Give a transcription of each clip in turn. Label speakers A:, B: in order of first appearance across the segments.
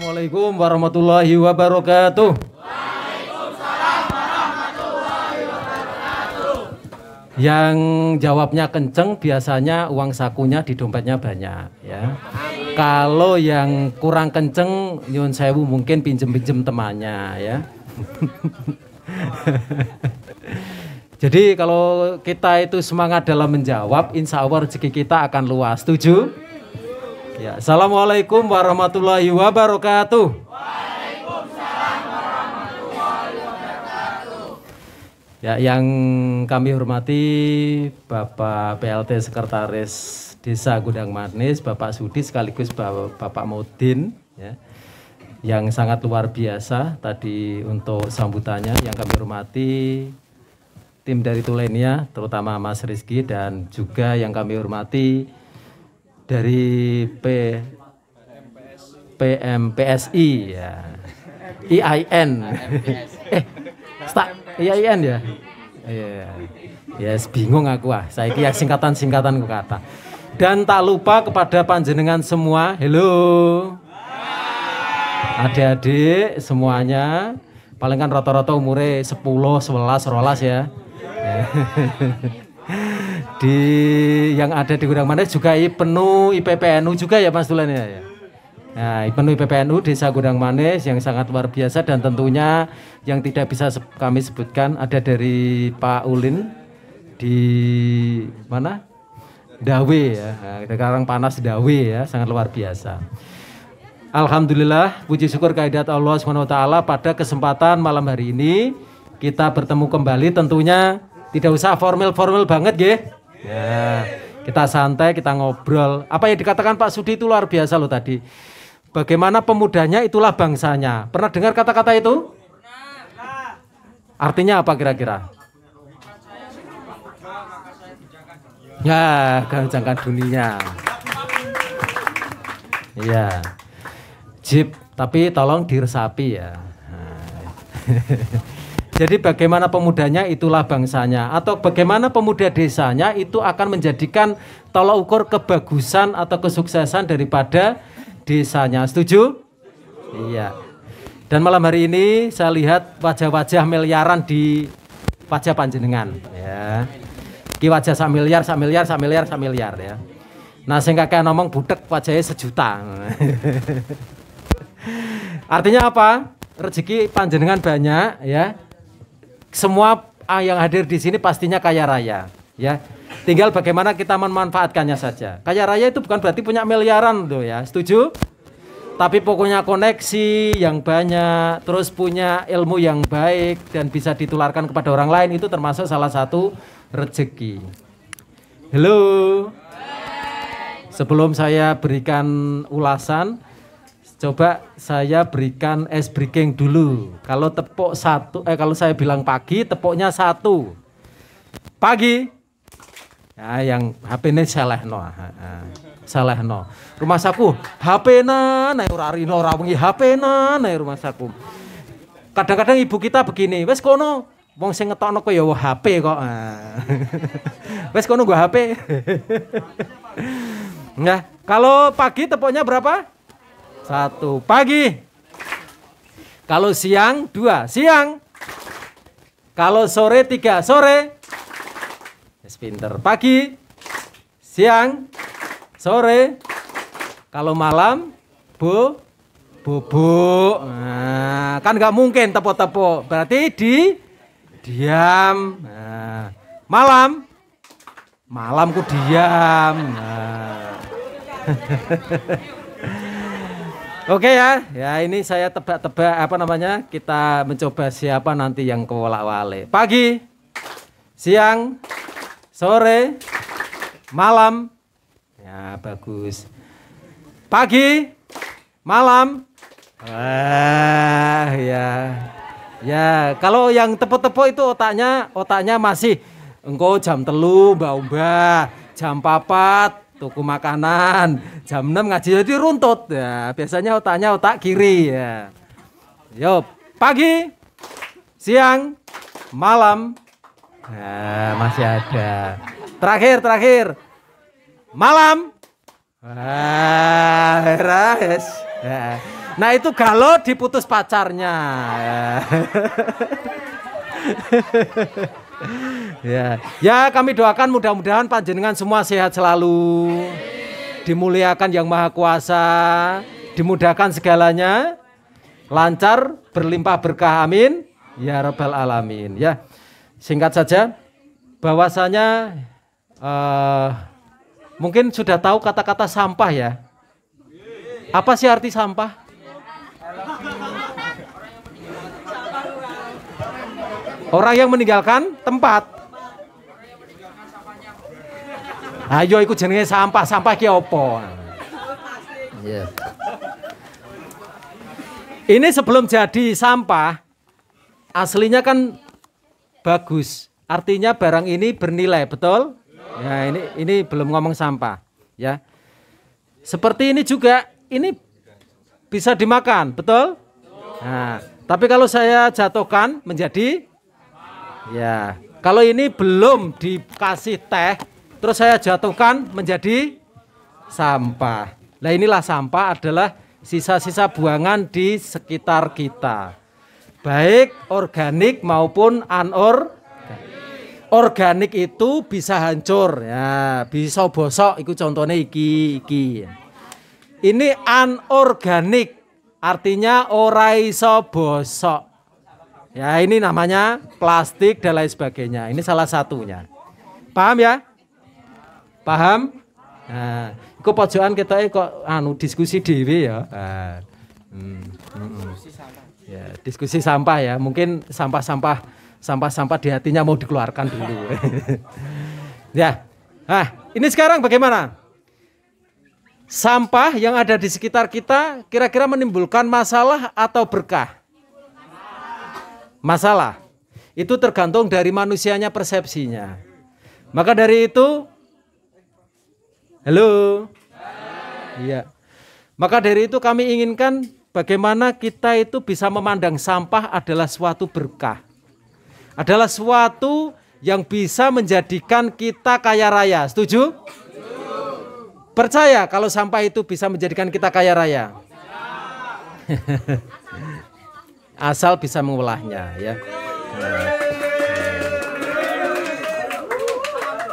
A: Assalamualaikum warahmatullahi wabarakatuh.
B: Waalaikumsalam warahmatullahi wabarakatuh.
A: Yang jawabnya kenceng biasanya uang sakunya di dompetnya banyak ya. Kalau yang kurang kenceng nyun sewu mungkin pinjem-pinjem temannya ya. Jadi kalau kita itu semangat dalam menjawab, insya Allah rezeki kita akan luas. Setuju? Ya, Assalamualaikum warahmatullahi wabarakatuh.
B: Waalaikumsalam warahmatullahi wabarakatuh.
A: Ya, yang kami hormati Bapak PLT Sekretaris Desa Gudang Manis, Bapak Sudi sekaligus Bapak Maudin, ya, yang sangat luar biasa tadi untuk sambutannya. Yang kami hormati tim dari Tulenia, terutama Mas Rizky, dan juga yang kami hormati dari PMPSI ya, IAIN, IAIN ya, yes, bingung aku saya kira singkatan kata. Dan tak lupa kepada panjenengan semua, hello, adik-adik semuanya, paling kan rata-rata umurnya 10, 11, 12 ya. Di yang ada di Gudang Manis juga penuh IPPNU juga ya Mas Dulan ya. Nah, penuh IPPNU Desa Gudang Manis yang sangat luar biasa, dan tentunya yang tidak bisa kami sebutkan ada dari Pak Ulin di mana? Dawe ya. Nah, sekarang panas Dawe ya, sangat luar biasa. Alhamdulillah, puji syukur kehadirat Allah SWT pada kesempatan malam hari ini kita bertemu kembali, tentunya tidak usah formal banget ya. Ya, kita santai, kita ngobrol. Apa yang dikatakan Pak Sudi itu luar biasa loh tadi. Bagaimana pemudanya itulah bangsanya. Pernah dengar kata-kata itu? Artinya apa kira-kira? Ya, gancangkan dunia. Iya. Jip, tapi tolong diresapi ya. Nah. Jadi bagaimana pemudanya itulah bangsanya, atau bagaimana pemuda desanya itu akan menjadikan tolak ukur kebagusan atau kesuksesan daripada desanya. Setuju? Iya. Dan malam hari ini saya lihat wajah-wajah miliaran di wajah panjenengan ya. Ki wajah sak miliar ya. Nah, sing kakek ngomong budek wajahnya 1 juta. Artinya apa? Rezeki panjenengan banyak ya. Semua yang hadir di sini pastinya kaya raya, ya. Tinggal bagaimana kita memanfaatkannya saja. Kaya raya itu bukan berarti punya miliaran tuh ya, setuju? Tapi pokoknya koneksi yang banyak, terus punya ilmu yang baik dan bisa ditularkan kepada orang lain, itu termasuk salah satu rezeki. Halo. Sebelum saya berikan ulasan, coba saya berikan ice breaking dulu. Kalau tepuk kalau saya bilang pagi, tepuknya 1. Pagi. Ya, yang HP-ne selehno. Selehno. Rumah saku HP-na naik ora rino ora wengi HP-na naik rumah saku. Kadang-kadang ibu kita begini, wes kono wong sing ngetokno kowe ya HP kok. Wes kono gua HP. Nah, kalau pagi tepuknya berapa? 1 pagi. Kalau siang 2 siang. Kalau sore 3 sore. Yes, pinter. Pagi, siang, sore. Kalau malam bubuk. Nah, kan nggak mungkin tepuk-tepuk. Berarti diam. Nah, malamku diam. Nah. Oke ya ini saya tebak-tebak kita mencoba siapa nanti yang kewolak-walik. Pagi, siang, sore, malam. Ya bagus. Pagi, malam. Wah ya kalau yang tepuk-tepuk itu otaknya masih engko jam 3 mbak, jam 4 tuku makanan, jam 6 ngaji, jadi runtut ya. Biasanya otak kiri ya. Yo, pagi, siang, malam. Nah, masih ada. Terakhir. Malam. Wah, ya. Nah itu galau diputus pacarnya. Ya kami doakan mudah-mudahan panjenengan semua sehat selalu, dimuliakan yang Maha Kuasa, dimudahkan segalanya, lancar, berlimpah berkah, amin ya rabbal alamin. Ya, singkat saja, bahwasanya mungkin sudah tahu kata-kata sampah ya. Apa sih arti sampah? Orang yang meninggalkan tempat. Ayo ikut jenenge sampah, sampah ki opo? Yeah. Ini sebelum jadi sampah, aslinya kan bagus. Artinya barang ini bernilai, betul? Ya, ini belum ngomong sampah, ya. Seperti ini juga, ini bisa dimakan, betul? Nah, tapi kalau saya jatuhkan menjadi, ya, kalau ini belum dikasih teh, terus saya jatuhkan menjadi sampah. Nah inilah sampah adalah sisa-sisa buangan di sekitar kita. Baik organik maupun anorganik. Organik itu bisa hancur, ya, bisa bosok, itu contohnya iki. Ini anorganik, artinya ora iso bosok. Ya ini namanya plastik dan lain sebagainya. Ini salah satunya. Paham ya? Paham? Nah, kok pojokan kita kok diskusi dhewe ya. Ya, diskusi sampah ya. Mungkin sampah di hatinya mau dikeluarkan dulu. Ya. Nah, ini sekarang bagaimana? Sampah yang ada di sekitar kita kira-kira menimbulkan masalah atau berkah? Masalah. Itu tergantung dari manusianya persepsinya. Maka dari itu, halo. Iya. Maka dari itu kami inginkan bagaimana kita itu bisa memandang sampah adalah suatu berkah. Adalah suatu yang bisa menjadikan kita kaya raya. Setuju? Percaya kalau sampah itu bisa menjadikan kita kaya raya? Asal bisa mengolahnya, ya.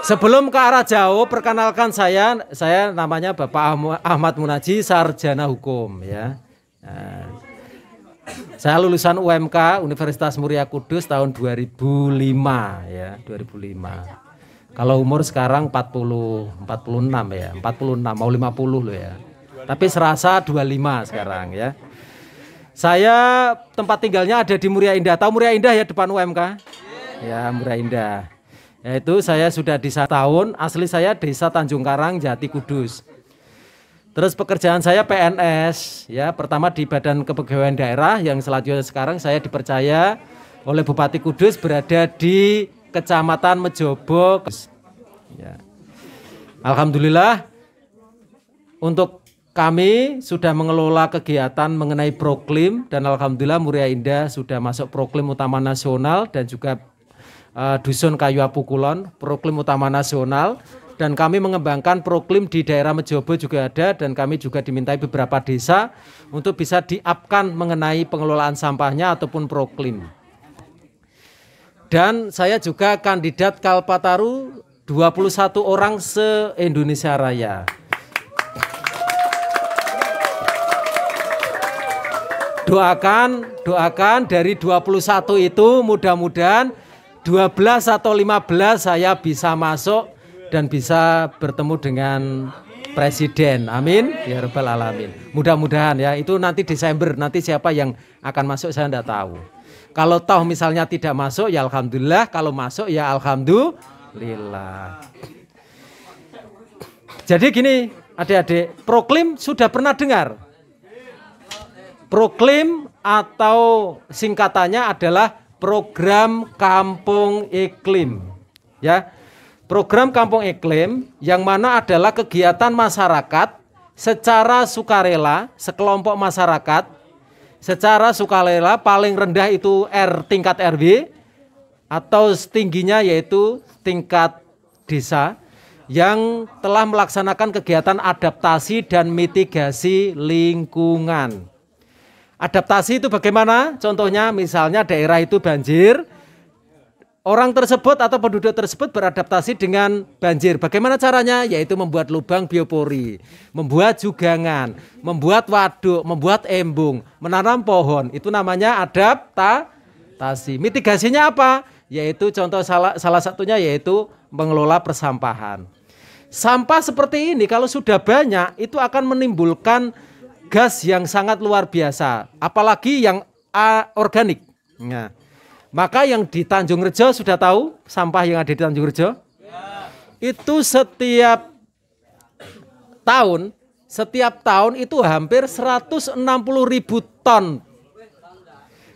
A: Sebelum ke arah jauh, perkenalkan saya namanya Bapak Ahmad Munaji, sarjana hukum, ya. Nah, saya lulusan UMK Universitas Muria Kudus tahun 2005, ya, 2005. Kalau umur sekarang 46 ya, 46 mau 50 loh ya. Tapi serasa 25 sekarang ya. Saya tempat tinggalnya ada di Muria Indah. Tahu Muria Indah ya depan UMK? Ya, Muria Indah. Yaitu saya sudah di 1 tahun, asli saya Desa Tanjung Karang, Jati Kudus. Terus pekerjaan saya PNS, ya, pertama di Badan Kepegawaian Daerah, yang selanjutnya sekarang saya dipercaya oleh Bupati Kudus berada di Kecamatan Mejobo. Ya. Alhamdulillah untuk kami sudah mengelola kegiatan mengenai Proklim dan alhamdulillah Muria Indah sudah masuk Proklim Utama Nasional dan juga Dusun Kayu Apukulon, Proklim Utama Nasional, dan kami mengembangkan Proklim di daerah Mejobo juga ada, dan kami juga dimintai beberapa desa untuk bisa di-up-kan mengenai pengelolaan sampahnya ataupun Proklim. Dan saya juga kandidat Kalpataru 21 orang se-Indonesia Raya. Doakan dari 21 itu mudah-mudahan 12 atau 15 saya bisa masuk dan bisa bertemu dengan Presiden. Amin ya rabbal alamin. Mudah-mudahan ya, itu nanti Desember, nanti siapa yang akan masuk saya tidak tahu. Kalau toh misalnya tidak masuk ya alhamdulillah, kalau masuk ya alhamdulillah. Jadi gini adik-adik, Proklim sudah pernah dengar? Proklim atau singkatannya adalah Program Kampung Iklim. Ya. Program Kampung Iklim yang mana adalah kegiatan masyarakat secara sukarela, sekelompok masyarakat secara sukarela, paling rendah itu tingkat RW atau tingginya yaitu tingkat desa yang telah melaksanakan kegiatan adaptasi dan mitigasi lingkungan. Adaptasi itu bagaimana? Contohnya misalnya daerah itu banjir, orang tersebut atau penduduk tersebut beradaptasi dengan banjir. Bagaimana caranya? Yaitu membuat lubang biopori, membuat jugangan, membuat waduk, membuat embung, menanam pohon. Itu namanya adaptasi. Mitigasinya apa? Yaitu contoh salah satunya yaitu mengelola persampahan. Sampah seperti ini kalau sudah banyak itu akan menimbulkan gas yang sangat luar biasa, apalagi yang organik. Nah, maka yang di Tanjung Rejo sudah tahu sampah yang ada di Tanjung Rejo? Itu setiap tahun itu hampir 160.000 ton.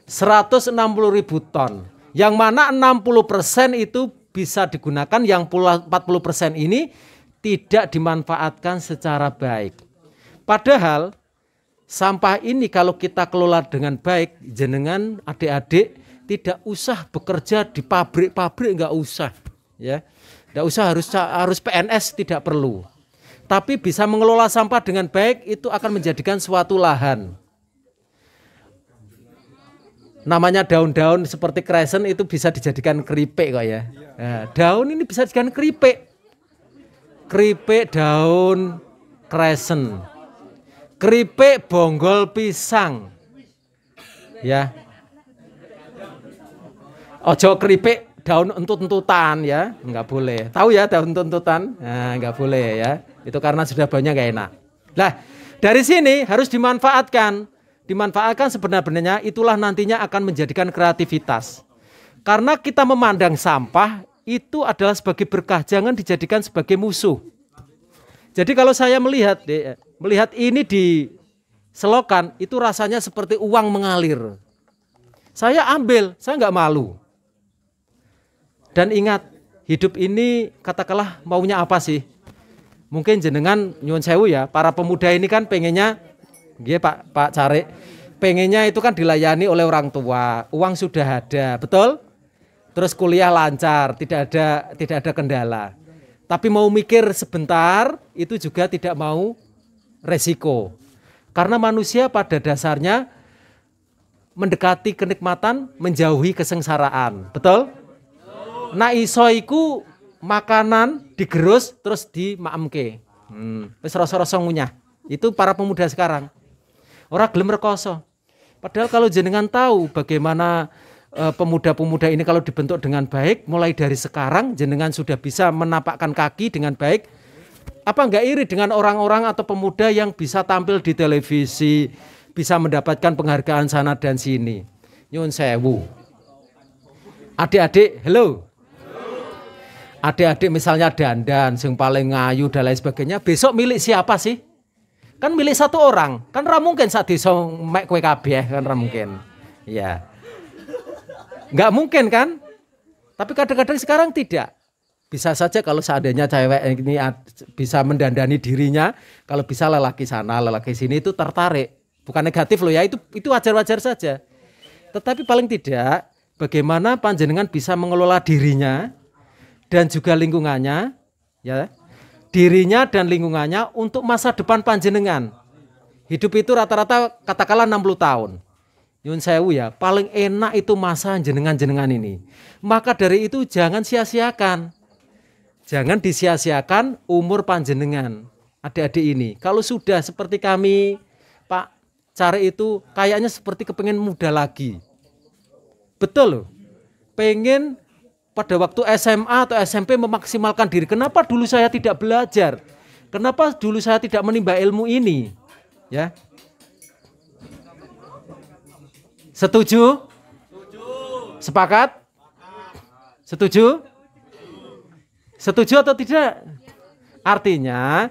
A: 160.000 ton. Yang mana 60% itu bisa digunakan, yang 40% ini tidak dimanfaatkan secara baik. Padahal sampah ini kalau kita kelola dengan baik, jenengan adik-adik tidak usah bekerja di pabrik-pabrik, enggak usah, ya. Enggak usah harus PNS, tidak perlu. Tapi bisa mengelola sampah dengan baik itu akan menjadikan suatu lahan. Namanya daun-daun seperti kresen itu bisa dijadikan keripik kok ya. Nah, daun ini bisa dijadikan keripik. Keripik daun kresen. Keripik bonggol pisang. Ya. Ojo keripik daun entut-entutan ya, enggak boleh. Tahu ya daun entut-entutan? Nah, enggak boleh ya. Itu karena sudah baunya enggak enak. Lah, dari sini harus dimanfaatkan. Dimanfaatkan sebenarnya itulah nantinya akan menjadikan kreativitas. Karena kita memandang sampah itu adalah sebagai berkah, jangan dijadikan sebagai musuh. Jadi kalau saya melihat ini di selokan itu rasanya seperti uang mengalir. Saya ambil, saya nggak malu. Dan ingat, hidup ini katakanlah maunya apa sih? Mungkin jenengan nyuwun sewu ya, para pemuda ini kan pengennya, nggih Pak Cari, pengennya itu kan dilayani oleh orang tua, uang sudah ada, betul? Terus kuliah lancar, tidak ada kendala. Tapi mau mikir sebentar, itu juga tidak mau resiko. Karena manusia pada dasarnya mendekati kenikmatan, menjauhi kesengsaraan. Betul? Nah iso iku makanan digerus terus dimaemke. Wis rasa-rasa ngunyah. Itu para pemuda sekarang. Ora gelem rekoso. Padahal kalau jenengan tahu bagaimana pemuda-pemuda ini kalau dibentuk dengan baik, mulai dari sekarang jenengan sudah bisa menapakkan kaki dengan baik. Apa enggak iri dengan orang-orang atau pemuda yang bisa tampil di televisi, bisa mendapatkan penghargaan sana dan sini? Nyun sewu. Adik-adik, hello. Adik-adik misalnya dandan, yang paling ngayu dan lain sebagainya, besok milik siapa sih? Kan milik satu orang, kan ra mungkin sak desa mek kowe kabeh, kan ra mungkin. Ya. Enggak mungkin kan? Tapi kadang-kadang sekarang tidak. Bisa saja kalau seandainya cewek ini bisa mendandani dirinya, kalau bisa lelaki sana, lelaki sini itu tertarik. Bukan negatif loh ya, itu wajar-wajar saja. Tetapi paling tidak bagaimana panjenengan bisa mengelola dirinya dan juga lingkungannya, ya. Dirinya dan lingkungannya untuk masa depan panjenengan. Hidup itu rata-rata katakanlah 60 tahun. Nyun sewu ya, paling enak itu masa jenengan-jenengan ini. Maka dari itu jangan sia-siakan. Jangan disia-siakan umur panjenengan, adik-adik ini. Kalau sudah seperti kami, Pak Cari itu kayaknya seperti kepengen muda lagi. Betul loh. Pengen pada waktu SMA atau SMP memaksimalkan diri. Kenapa dulu saya tidak belajar? Kenapa dulu saya tidak menimba ilmu ini? Ya. Setuju? Sepakat? Setuju? Setuju atau tidak? Artinya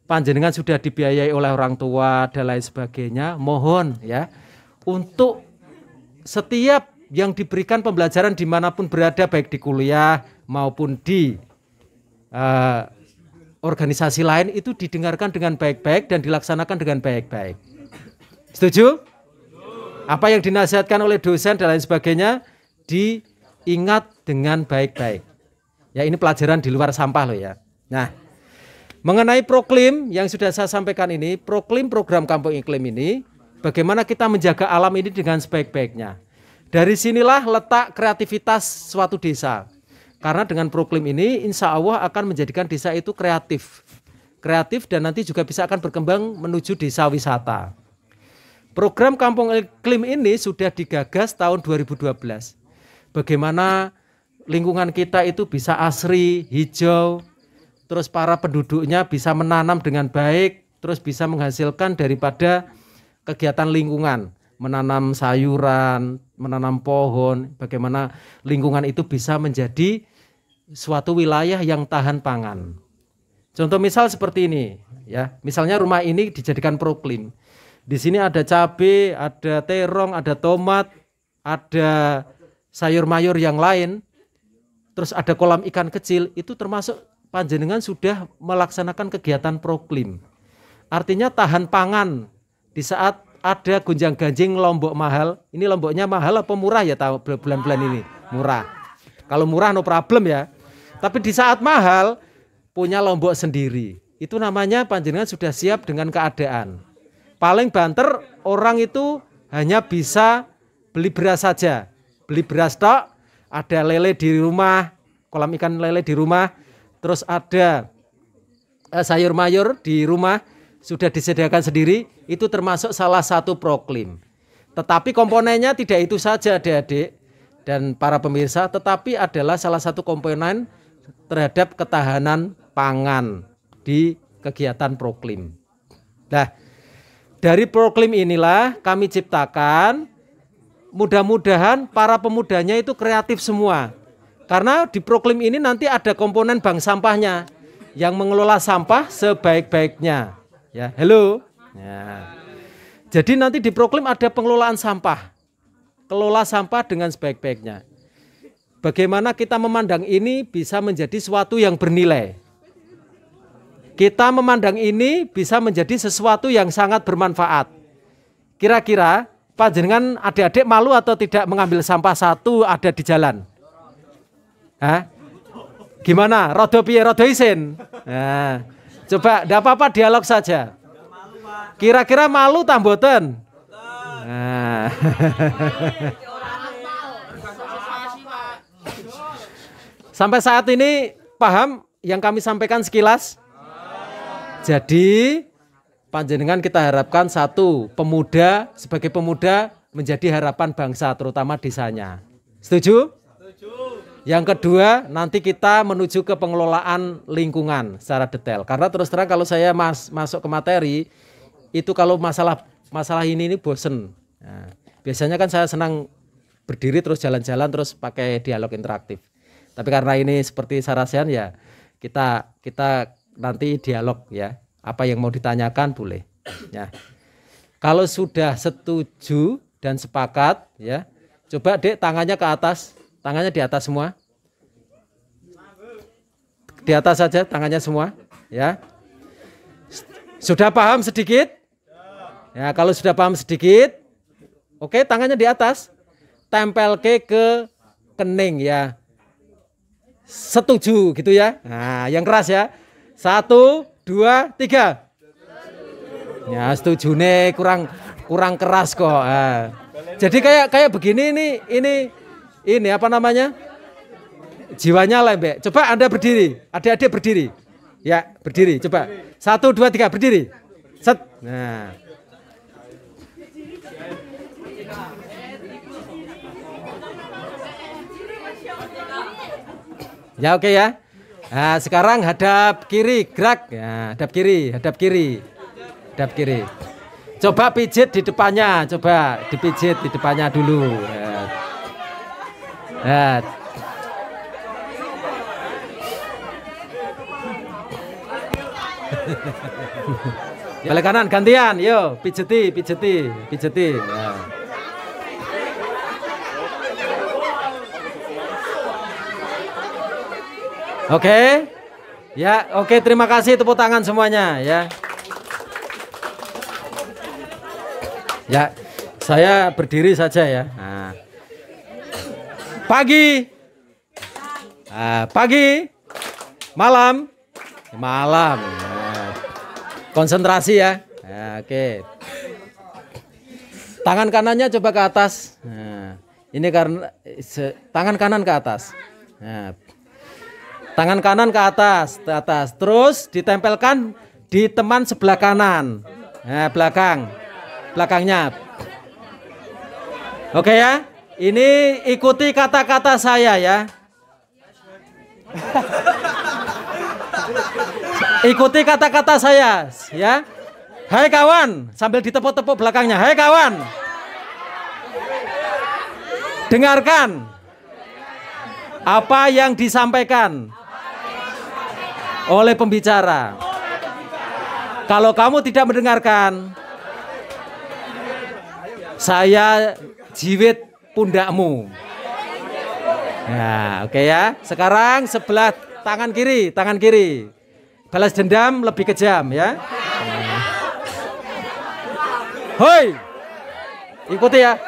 A: panjenengan sudah dibiayai oleh orang tua dan lain sebagainya. Mohon ya untuk setiap yang diberikan pembelajaran dimanapun berada, baik di kuliah maupun di organisasi lain, itu didengarkan dengan baik-baik dan dilaksanakan dengan baik-baik. Setuju? Apa yang dinasihatkan oleh dosen dan lain sebagainya diingat dengan baik-baik. Ya ini pelajaran di luar sampah loh ya. Nah, mengenai proklim yang sudah saya sampaikan ini, proklim program Kampung Iklim ini Bagaimana kita menjaga alam ini dengan sebaik-baiknya. Dari sinilah letak kreativitas suatu desa. Karena dengan Proklim ini insya Allah akan menjadikan desa itu kreatif. Kreatif dan nanti juga bisa akan berkembang menuju desa wisata. Program Kampung Iklim ini sudah digagas tahun 2012. Bagaimana lingkungan kita itu bisa asri, hijau, terus para penduduknya bisa menanam dengan baik, terus bisa menghasilkan daripada kegiatan lingkungan, menanam sayuran, menanam pohon, bagaimana lingkungan itu bisa menjadi suatu wilayah yang tahan pangan. Contoh misal seperti ini, ya. Misalnya rumah ini dijadikan Proklim. Di sini ada cabai, ada terong, ada tomat, ada sayur mayur yang lain. Terus ada kolam ikan kecil, itu termasuk panjenengan sudah melaksanakan kegiatan Proklim. Artinya tahan pangan di saat ada gonjang-ganjing lombok mahal. Ini lomboknya mahal apa murah ya tahu bulan-bulan ini? Murah. Kalau murah no problem ya. Tapi di saat mahal punya lombok sendiri. Itu namanya panjenengan sudah siap dengan keadaan. Paling banter orang itu hanya bisa beli beras saja. Beli beras tok, ada lele di rumah, kolam ikan lele di rumah, terus ada sayur mayur di rumah, sudah disediakan sendiri, itu termasuk salah satu Proklim. Tetapi komponennya tidak itu saja adik-adik dan para pemirsa, tetapi adalah salah satu komponen terhadap ketahanan pangan di kegiatan Proklim. Nah, dari Proklim inilah kami ciptakan, mudah-mudahan para pemudanya itu kreatif semua. Karena di Proklim ini nanti ada komponen bank sampahnya yang mengelola sampah sebaik-baiknya. Ya, halo. Ya. Jadi nanti di Proklim ada pengelolaan sampah. Kelola sampah dengan sebaik-baiknya. Bagaimana kita memandang ini bisa menjadi sesuatu yang bernilai. Kita memandang ini bisa menjadi sesuatu yang sangat bermanfaat. Kira-kira panjenengan adik-adik malu atau tidak mengambil sampah satu ada di jalan? Hah? Gimana? Rodo piye rodo isin? Nah, coba enggak apa-apa dialog saja. Kira-kira malu tak mboten? Nah. Sampai saat ini paham yang kami sampaikan sekilas? Jadi panjenengan kita harapkan satu, pemuda sebagai pemuda menjadi harapan bangsa terutama desanya. Setuju? Setuju. Yang kedua, nanti kita menuju ke pengelolaan lingkungan secara detail. Karena terus terang kalau saya masuk ke materi, itu kalau masalah ini bosen. Nah, biasanya kan saya senang berdiri terus jalan-jalan terus pakai dialog interaktif. Tapi karena ini seperti sarasian ya kita nanti dialog ya. Apa yang mau ditanyakan boleh. Ya. Kalau sudah setuju dan sepakat ya, coba Dek tangannya ke atas. Tangannya di atas semua. Di atas saja tangannya semua, ya. Sudah paham sedikit? Ya, kalau sudah paham sedikit, oke, tangannya di atas. Tempel ke kening ya. Setuju gitu ya. Nah, yang keras ya. 1, 2, 3. Ya, setuju nih, kurang keras kok. Nah. Jadi kayak begini ini apa namanya? Jiwanya lembek. Coba Anda berdiri. Adik-adik berdiri. Ya, berdiri. Coba. 1, 2, 3 berdiri. Set. Nah. Ya oke ya. Nah, sekarang hadap kiri, gerak. Ya, hadap kiri, hadap kiri. Hadap kiri. Coba pijit di depannya, coba dipijit di depannya dulu. Ya. Balik kanan gantian, yo pijeti. Ya. Oke. Ya, oke, terima kasih, tepuk tangan semuanya ya. Ya, saya berdiri saja ya. Nah. Pagi. Pagi. Malam. Malam. Nah. Konsentrasi ya. Nah, oke. Tangan kanannya coba ke atas. Nah, ini karena tangan kanan ke atas. Nah, tangan kanan ke atas. Terus ditempelkan di teman sebelah kanan. Nah, belakangnya. Oke ya. Ini ikuti kata-kata saya ya. Ikuti kata-kata saya ya. Hai kawan, sambil ditepuk-tepuk belakangnya. Hai kawan. Dengarkan apa yang disampaikan oleh pembicara. Kalau kamu tidak mendengarkan, saya jiwit pundakmu. Nah, oke ya. Sekarang sebelah tangan kiri. Balas dendam lebih kejam ya. Hoi, ikuti ya.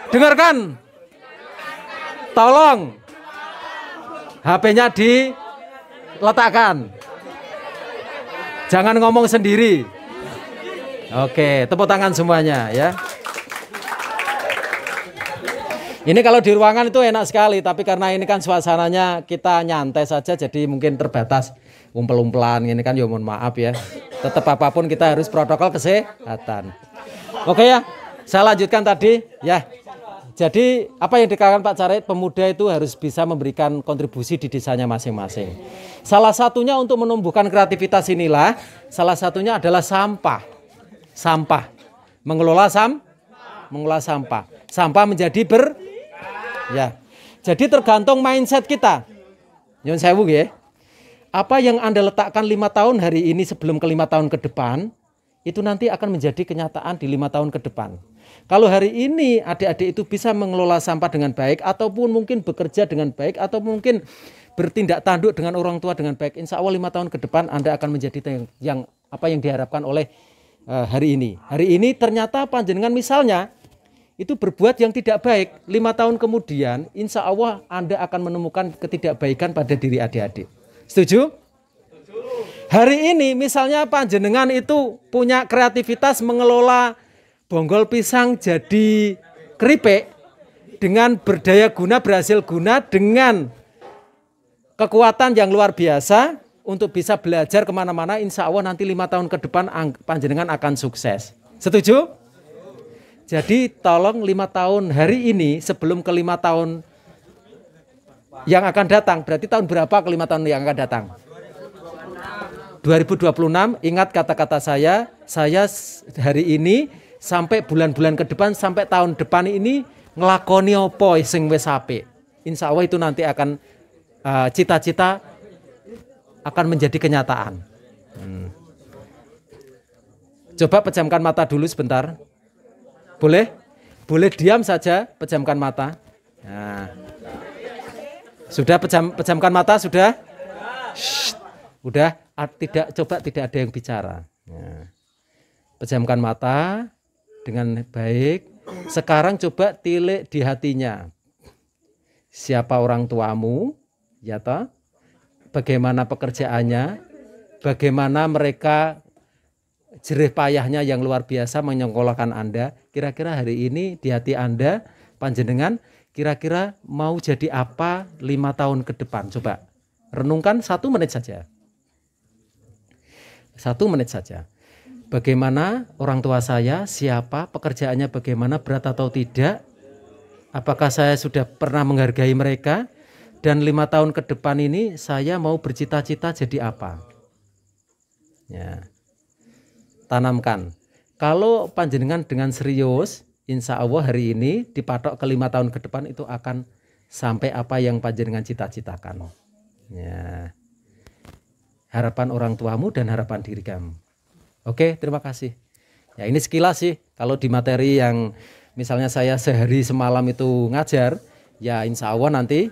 A: Dengarkan. Tolong HP-nya diletakkan. Jangan ngomong sendiri. Oke, tepuk tangan semuanya ya. Ini kalau di ruangan itu enak sekali, tapi karena ini kan suasananya kita nyantai saja, jadi mungkin terbatas umpel-umpelan. Ini kan ya mohon maaf ya. Tetap apapun kita harus protokol kesehatan. Oke ya, saya lanjutkan tadi ya. Jadi apa yang dikatakan Pak Carit, pemuda itu harus bisa memberikan kontribusi di desanya masing-masing. Salah satunya untuk menumbuhkan kreativitas inilah, salah satunya adalah sampah. Mengelola sampah. Sampah menjadi ya. Jadi tergantung mindset kita. Nyun sewu nggih. Apa yang Anda letakkan 5 tahun hari ini sebelum ke 5 tahun ke depan, itu nanti akan menjadi kenyataan di 5 tahun ke depan. Kalau hari ini adik-adik itu bisa mengelola sampah dengan baik, ataupun mungkin bekerja dengan baik, atau mungkin bertindak tanduk dengan orang tua dengan baik, insya Allah 5 tahun ke depan Anda akan menjadi yang apa yang diharapkan oleh hari ini. Hari ini ternyata panjenengan misalnya itu berbuat yang tidak baik, 5 tahun kemudian insya Allah Anda akan menemukan ketidakbaikan pada diri adik-adik. Setuju? Hari ini misalnya panjenengan itu punya kreativitas mengelola bonggol pisang jadi keripik dengan berdaya guna, berhasil guna dengan kekuatan yang luar biasa untuk bisa belajar kemana-mana, insya Allah nanti 5 tahun ke depan panjenengan akan sukses. Setuju? Jadi tolong 5 tahun hari ini sebelum ke 5 tahun yang akan datang, berarti tahun berapa ke 5 tahun yang akan datang? 2026, ingat kata-kata saya hari ini sampai bulan-bulan ke depan, sampai tahun depan ini ngelakoni apa sing wis apik. Insya Allah itu nanti akan cita-cita akan menjadi kenyataan. Coba pejamkan mata dulu sebentar. Boleh? Boleh diam saja, pejamkan mata. Nah. Sudah pejamkan mata, sudah? Shh. Udah, tidak ada yang bicara. Nah. Pejamkan mata dengan baik. Sekarang coba tilik di hatinya. Siapa orang tuamu? Ya toh? Bagaimana pekerjaannya? Bagaimana mereka jerih payahnya yang luar biasa menyekolahkan Anda? Kira-kira hari ini di hati Anda, panjenengan, kira-kira mau jadi apa 5 tahun ke depan? Coba renungkan 1 menit saja. 1 menit saja. Bagaimana orang tua saya, siapa, pekerjaannya bagaimana, berat atau tidak? Apakah saya sudah pernah menghargai mereka? Dan 5 tahun ke depan ini saya mau bercita-cita jadi apa? Ya. Tanamkan. Kalau panjenengan dengan serius, insya Allah hari ini dipatok ke 5 tahun ke depan itu akan sampai apa yang panjenengan cita-citakan. Ya. Harapan orang tuamu dan harapan diri kamu. Oke, terima kasih. Ya ini sekilas sih. Kalau di materi yang misalnya saya sehari semalam itu ngajar, ya insya Allah nanti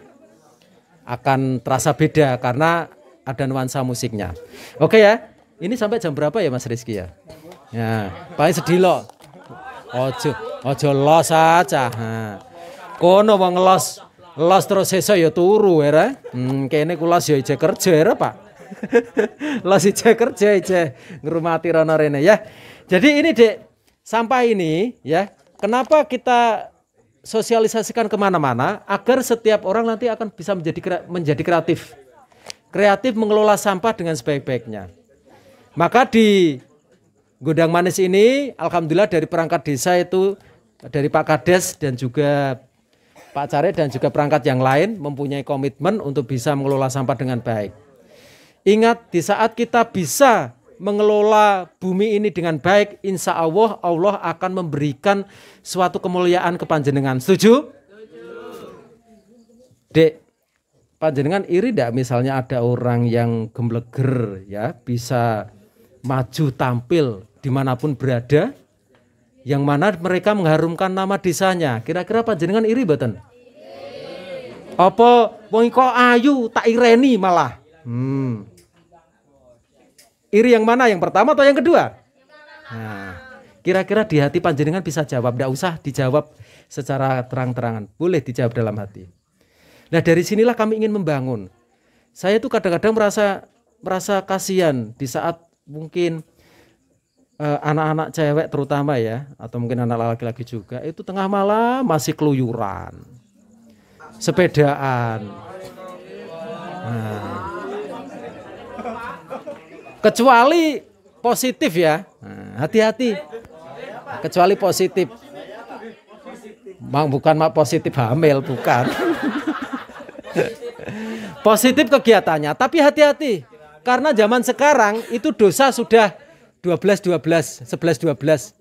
A: akan terasa beda karena ada nuansa musiknya. Oke ya. Ini sampai jam berapa ya Mas Rizky ya? Ya, paling sedilo. Ojo los aja. Kono wong los terus sesuk ya turu ya. Kene kula yo ije kerja ya, Pak. Los ije kerja ije ngrumati rono rene ya. Jadi ini Dek, sampah ini ya, kenapa kita sosialisasikan kemana-mana agar setiap orang nanti akan bisa menjadi kreatif. Kreatif mengelola sampah dengan sebaik-baiknya. Maka di Gondang Manis ini, alhamdulillah dari perangkat desa itu, dari Pak Kades dan juga Pak Caret dan juga perangkat yang lain mempunyai komitmen untuk bisa mengelola sampah dengan baik. Ingat, di saat kita bisa mengelola bumi ini dengan baik, insya Allah Allah akan memberikan suatu kemuliaan ke panjenengan. Setuju? Dek, panjenengan iri tidak misalnya ada orang yang gembleger ya, bisa maju tampil dimanapun berada, yang mana mereka mengharumkan nama desanya. Kira-kira panjenengan iri mboten? Apa wong kok ayu tak ireni malah? Iri yang mana? Yang pertama atau yang kedua? Nah, kira-kira di hati panjenengan bisa jawab. Tidak usah dijawab secara terang-terangan. Boleh dijawab dalam hati. Nah, dari sinilah kami ingin membangun. Saya tuh kadang-kadang merasa kasihan di saat mungkin anak-anak cewek terutama ya, atau mungkin anak laki-laki juga, itu tengah malam masih keluyuran, sepedaan. Nah, kecuali positif ya, hati-hati. Kecuali positif, bukan positif hamil, bukan. Positif kegiatannya, tapi hati-hati. Karena zaman sekarang itu dosa sudah 12-12, 11-12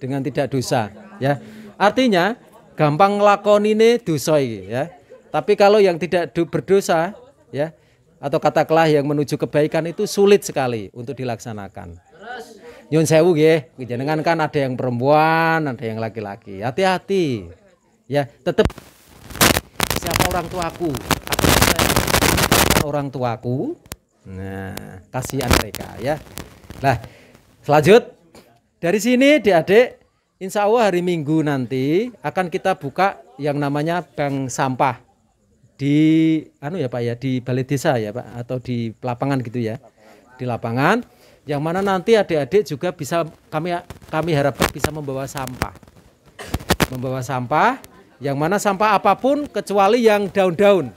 A: dengan tidak dosa. Ya, artinya gampang nglakoni dosa ini ya. Tapi kalau yang tidak berdosa ya, atau katakanlah yang menuju kebaikan itu sulit sekali untuk dilaksanakan. Nyun sewu nggih, jenengan kan ada yang perempuan, ada yang laki-laki. Hati-hati. Ya, tetap siapa orang tuaku? Orang tuaku. Nah, kasihan mereka ya. Nah, selanjut dari sini Adik-adik, insya Allah hari Minggu nanti akan kita buka yang namanya bank sampah di ya Pak ya, di balai desa ya Pak, atau di lapangan gitu ya, di lapangan, yang mana nanti adik-adik juga bisa kami harapkan bisa membawa sampah, yang mana sampah apapun kecuali yang daun-daun,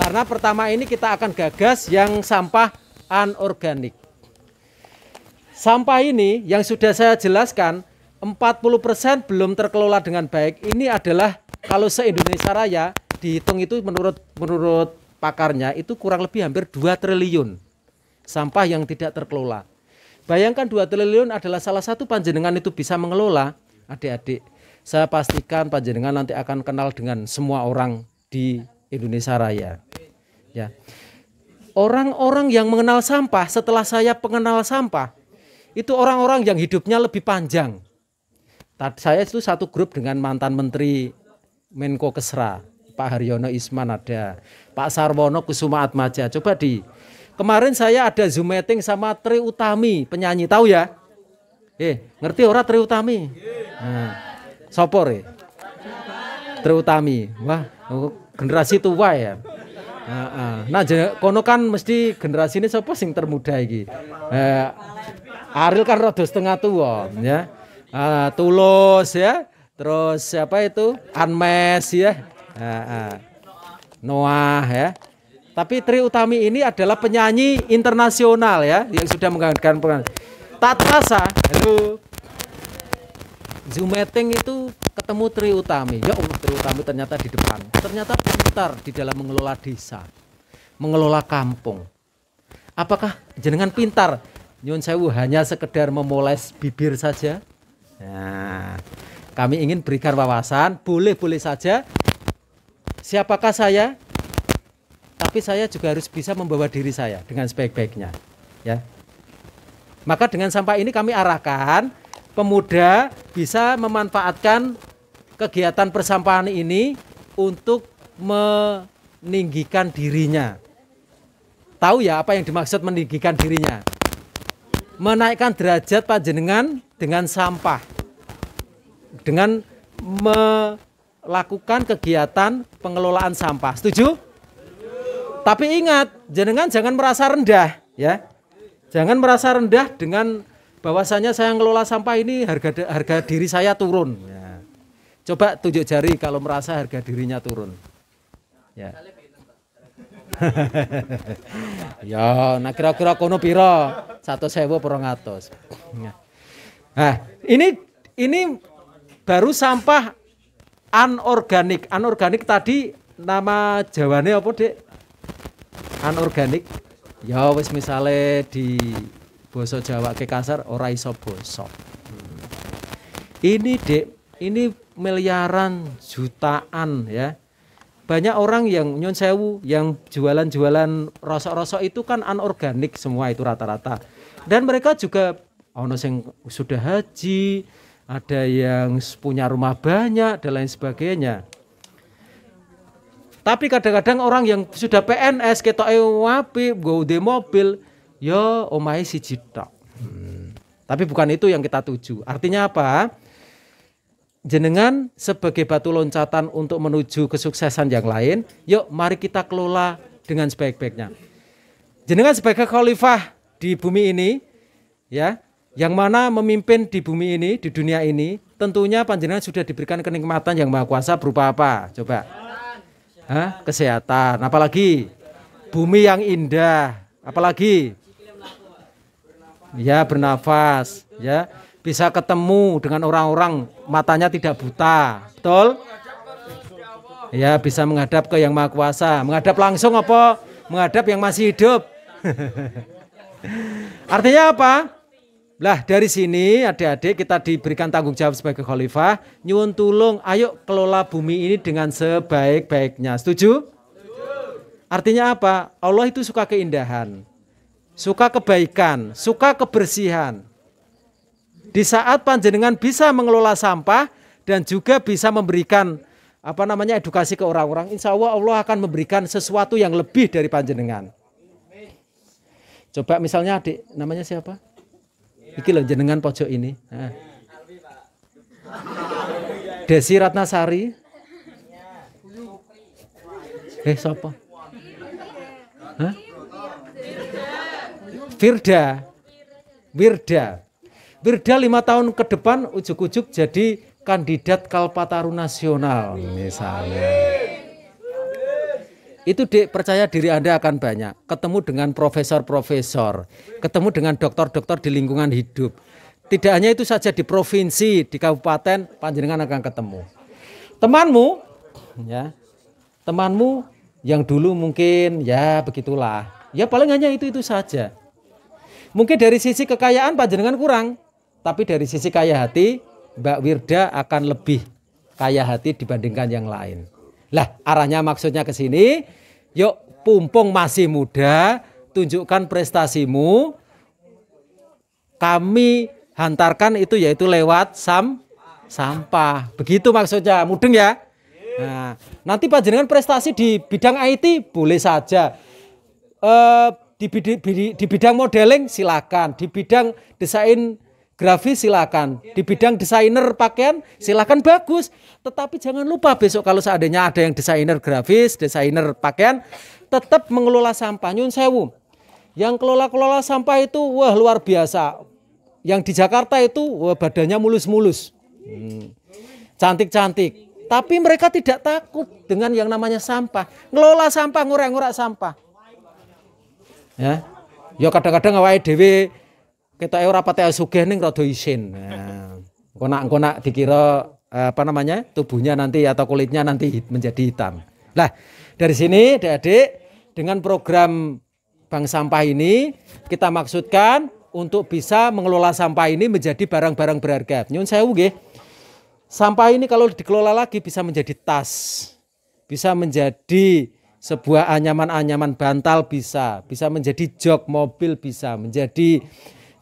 A: karena pertama ini kita akan gagas yang sampah anorganik. Sampah ini yang sudah saya jelaskan 40% belum terkelola dengan baik. Ini adalah kalau se-Indonesia Raya dihitung itu menurut pakarnya itu kurang lebih hampir 2 triliun sampah yang tidak terkelola. Bayangkan 2 triliun adalah salah satu panjenengan itu bisa mengelola. Adik-adik, saya pastikan panjenengan nanti akan kenal dengan semua orang di Indonesia Raya. Ya. Orang-orang yang mengenal sampah setelah saya pengenal sampah itu orang-orang yang hidupnya lebih panjang. Saya itu satu grup dengan mantan Menteri Menko Kesra, Pak Haryono Isman ada, Pak Sarwono Kusuma Atmaja. Coba kemarin saya ada Zoom meeting sama Tri Utami, penyanyi, tahu ya? Ngerti ora Tri Utami? Nah, sopor ya? Tri Utami. Wah, generasi tua ya. Nah, kono kan mesti generasi ini siapa sing termuda iki? Ariel kan rada setengah tua ya. Tulus ya. Terus siapa itu? Anmes ya. Noah ya. Tapi Tri Utami ini adalah penyanyi internasional ya, yang sudah menggantikan peran. Tak terasa, halo, Zoom meeting itu ketemu Tri Utami. Ya Allah, Tri Utami ternyata di depan. Ternyata pintar di dalam mengelola desa, mengelola kampung. Apakah jenengan pintar? Nyun sewu hanya sekedar memoles bibir saja? Nah, kami ingin berikan wawasan, boleh-boleh saja. Siapakah saya? Tapi saya juga harus bisa membawa diri saya dengan sebaik-baiknya, ya. Maka dengan sampah ini kami arahkan pemuda bisa memanfaatkan kegiatan persampahan ini untuk meninggikan dirinya. Tahu ya apa yang dimaksud meninggikan dirinya? Menaikkan derajat panjenengan dengan sampah, dengan melakukan kegiatan pengelolaan sampah. Setuju? Tapi ingat, jenengan jangan merasa rendah ya. Jangan merasa rendah dengan bahwasanya saya ngelola sampah ini harga diri saya turun. Ya. Coba tunjuk jari kalau merasa harga dirinya turun. Ya. Ya, nah kira-kira kono piro? 1.200. Nah, ini baru sampah anorganik. Anorganik tadi nama Jawane apa, Dek? Anorganik. Ya wis misale di basa Jawa ke kasar ora iso basa. Ini, Dek, ini miliaran, jutaan ya. Banyak orang yang nyun sewu yang jualan-jualan rosok-rosok itu kan anorganik semua itu rata-rata. Dan mereka juga ono sing sudah haji, ada yang punya rumah banyak dan lain sebagainya. Tapi kadang-kadang orang yang sudah PNS ketoke apik, nggo mobil, ya omahe siji tok. Tapi bukan itu yang kita tuju. Artinya apa? Jenengan sebagai batu loncatan untuk menuju kesuksesan yang lain, yuk mari kita kelola dengan sebaik-baiknya. Jenengan sebagai khalifah di bumi ini, ya, yang mana memimpin di bumi ini, di dunia ini, tentunya panjenengan sudah diberikan kenikmatan yang maha kuasa berupa apa? Coba. Kesehatan, apalagi bumi yang indah, apalagi ya bernafas, ya bisa ketemu dengan orang-orang matanya tidak buta, betul? Ya bisa menghadap ke yang maha kuasa, menghadap langsung apa? Menghadap yang masih hidup. Artinya apa? Lah dari sini adik-adik kita diberikan tanggung jawab sebagai khalifah, nyuwun tulung ayo kelola bumi ini dengan sebaik-baiknya. Setuju? Artinya apa? Allah itu suka keindahan, suka kebaikan, suka kebersihan. Di saat panjenengan bisa mengelola sampah dan juga bisa memberikan edukasi ke orang-orang, insya Allah Allah akan memberikan sesuatu yang lebih dari panjenengan. Coba misalnya adik, namanya siapa? Iki loh jenengan pojok ini. Desi Ratnasari. Siapa? Wirda 5 tahun ke depan ujuk-ujuk jadi kandidat Kalpataru Nasional misalnya. Itu percaya diri Anda akan banyak. Ketemu dengan profesor-profesor, ketemu dengan dokter-dokter di lingkungan hidup. Tidak hanya itu saja, di provinsi, di kabupaten, panjenengan akan ketemu. Temanmu, ya, temanmu yang dulu mungkin ya begitulah. Ya paling hanya itu saja. Mungkin dari sisi kekayaan panjenengan kurang, tapi dari sisi kaya hati, Mbak Wirda akan lebih kaya hati dibandingkan yang lain. Lah arahnya maksudnya ke sini, yuk pumpung masih muda, tunjukkan prestasimu, kami hantarkan itu yaitu lewat sampah. Begitu maksudnya, mudeng ya. Nah, nanti panjenengan prestasi di bidang IT boleh saja, di bidang modeling silakan, di bidang desain grafis silakan, di bidang desainer pakaian silakan, bagus. Tetapi jangan lupa besok kalau seandainya ada yang desainer grafis, desainer pakaian, tetap mengelola sampah. Nyun sewu, yang kelola sampah itu wah luar biasa. Yang di Jakarta itu wah badannya mulus-mulus, cantik-cantik. Tapi mereka tidak takut dengan yang namanya sampah. Ngelola sampah, ngurek-ngurek sampah. Ya, yo kadang-kadang awake dhewe ketoke ora pate sugih ning rada isin. Nah, konak-konak dikira tubuhnya nanti atau kulitnya nanti menjadi hitam. Lah, dari sini Adik-adik dengan program Bank Sampah ini kita maksudkan untuk bisa mengelola sampah ini menjadi barang-barang berharga. Nyun sewu nggih. Sampah ini kalau dikelola lagi bisa menjadi tas, bisa menjadi sebuah anyaman-anyaman bantal, bisa menjadi jok mobil, bisa menjadi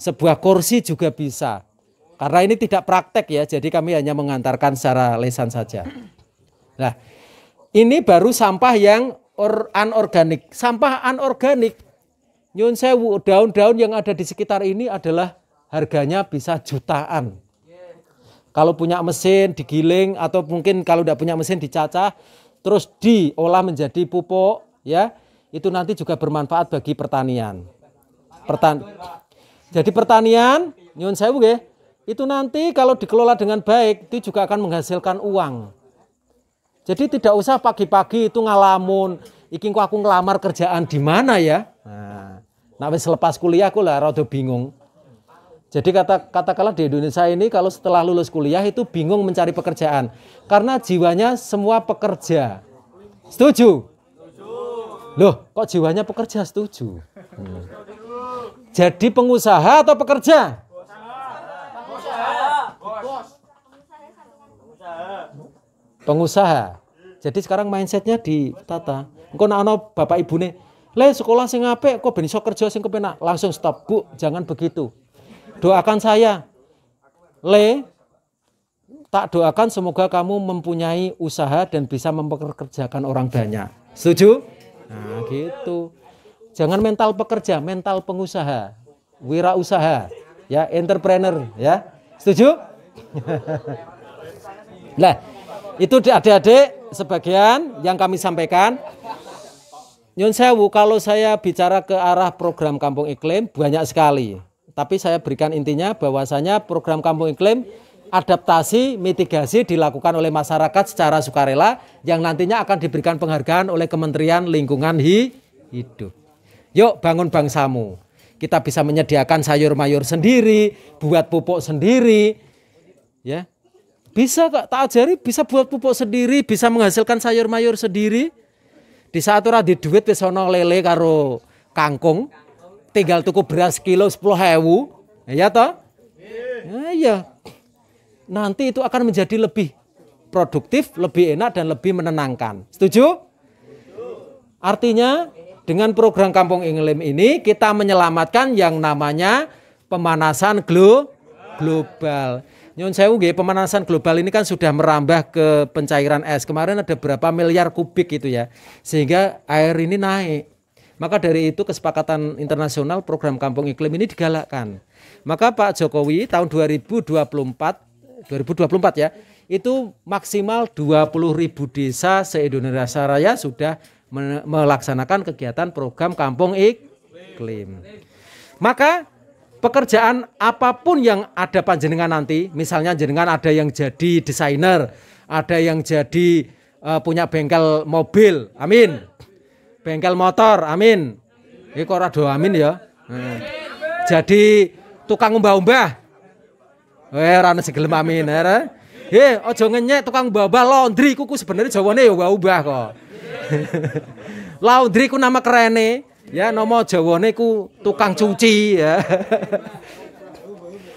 A: sebuah kursi juga bisa. Karena ini tidak praktek ya, jadi kami hanya mengantarkan secara lisan saja. Nah, ini baru sampah yang anorganik. Sampah anorganik, nyun sewu, daun-daun yang ada di sekitar ini adalah harganya bisa jutaan. Kalau punya mesin digiling atau mungkin kalau tidak punya mesin dicacah, terus diolah menjadi pupuk, ya, itu nanti juga bermanfaat bagi pertanian. Jadi pertanian nyuwun sewu nggih. Itu nanti kalau dikelola dengan baik itu juga akan menghasilkan uang. Jadi tidak usah pagi-pagi itu ngalamun, iki kok aku ngelamar kerjaan di mana ya? Nah, wis lepas kuliah aku lah rada bingung. Jadi katakanlah di Indonesia ini kalau setelah lulus kuliah itu bingung mencari pekerjaan karena jiwanya semua pekerja. Setuju? Loh, kok jiwanya pekerja? Setuju. Jadi pengusaha atau pekerja? Pengusaha. Jadi sekarang mindsetnya ditata. Engko nek ana bapak ibune, "Le sekolah sing apik kok ben iso kerja sing kepenak." Langsung stop, Bu, jangan begitu. Doakan saya. Le, tak doakan semoga kamu mempunyai usaha dan bisa mempekerjakan orang banyak. Setuju? Nah, gitu. Jangan mental pekerja, mental pengusaha, wirausaha, ya, entrepreneur, ya. Setuju? Nah, itu adik-adik sebagian yang kami sampaikan. Nyun sewu, kalau saya bicara ke arah program Kampung Iklim banyak sekali. Tapi saya berikan intinya bahwasanya program Kampung Iklim adaptasi, mitigasi dilakukan oleh masyarakat secara sukarela yang nantinya akan diberikan penghargaan oleh Kementerian Lingkungan Hidup. Yuk bangun bangsamu. Kita bisa menyediakan sayur mayur sendiri, buat pupuk sendiri. Ya. Bisa kok, tak ajari bisa buat pupuk sendiri, bisa menghasilkan sayur mayur sendiri. Di saat ora di duit wis ana lele karo kangkung, tinggal tuku beras kilo 10.000, ya toh? Ya. Nanti itu akan menjadi lebih produktif, lebih enak dan lebih menenangkan. Setuju? Artinya dengan program Kampung Iklim ini kita menyelamatkan yang namanya pemanasan global. Nyun sewu nggih, pemanasan global ini kan sudah merambah ke pencairan es. Kemarin ada berapa miliar kubik itu ya. Sehingga air ini naik. Maka dari itu kesepakatan internasional program Kampung Iklim ini digalakkan. Maka Pak Jokowi tahun 2024 ya, itu maksimal 20.000 desa se-Indonesia Raya sudah melaksanakan kegiatan program Kampung Iklim. Maka pekerjaan apapun yang ada panjenengan nanti, misalnya jenengan ada yang jadi desainer, ada yang jadi punya bengkel mobil, amin. Bengkel motor, amin. Ini kok rado amin ya. Jadi tukang umbah-umbah. Rana segelem amin. Ojo ngenyek tukang umbah-umbah laundry kuku sebenarnya jawane ya umbah-umbah kok. Laundry ku nama kerene, ya nama jawane ku tukang cuci ya.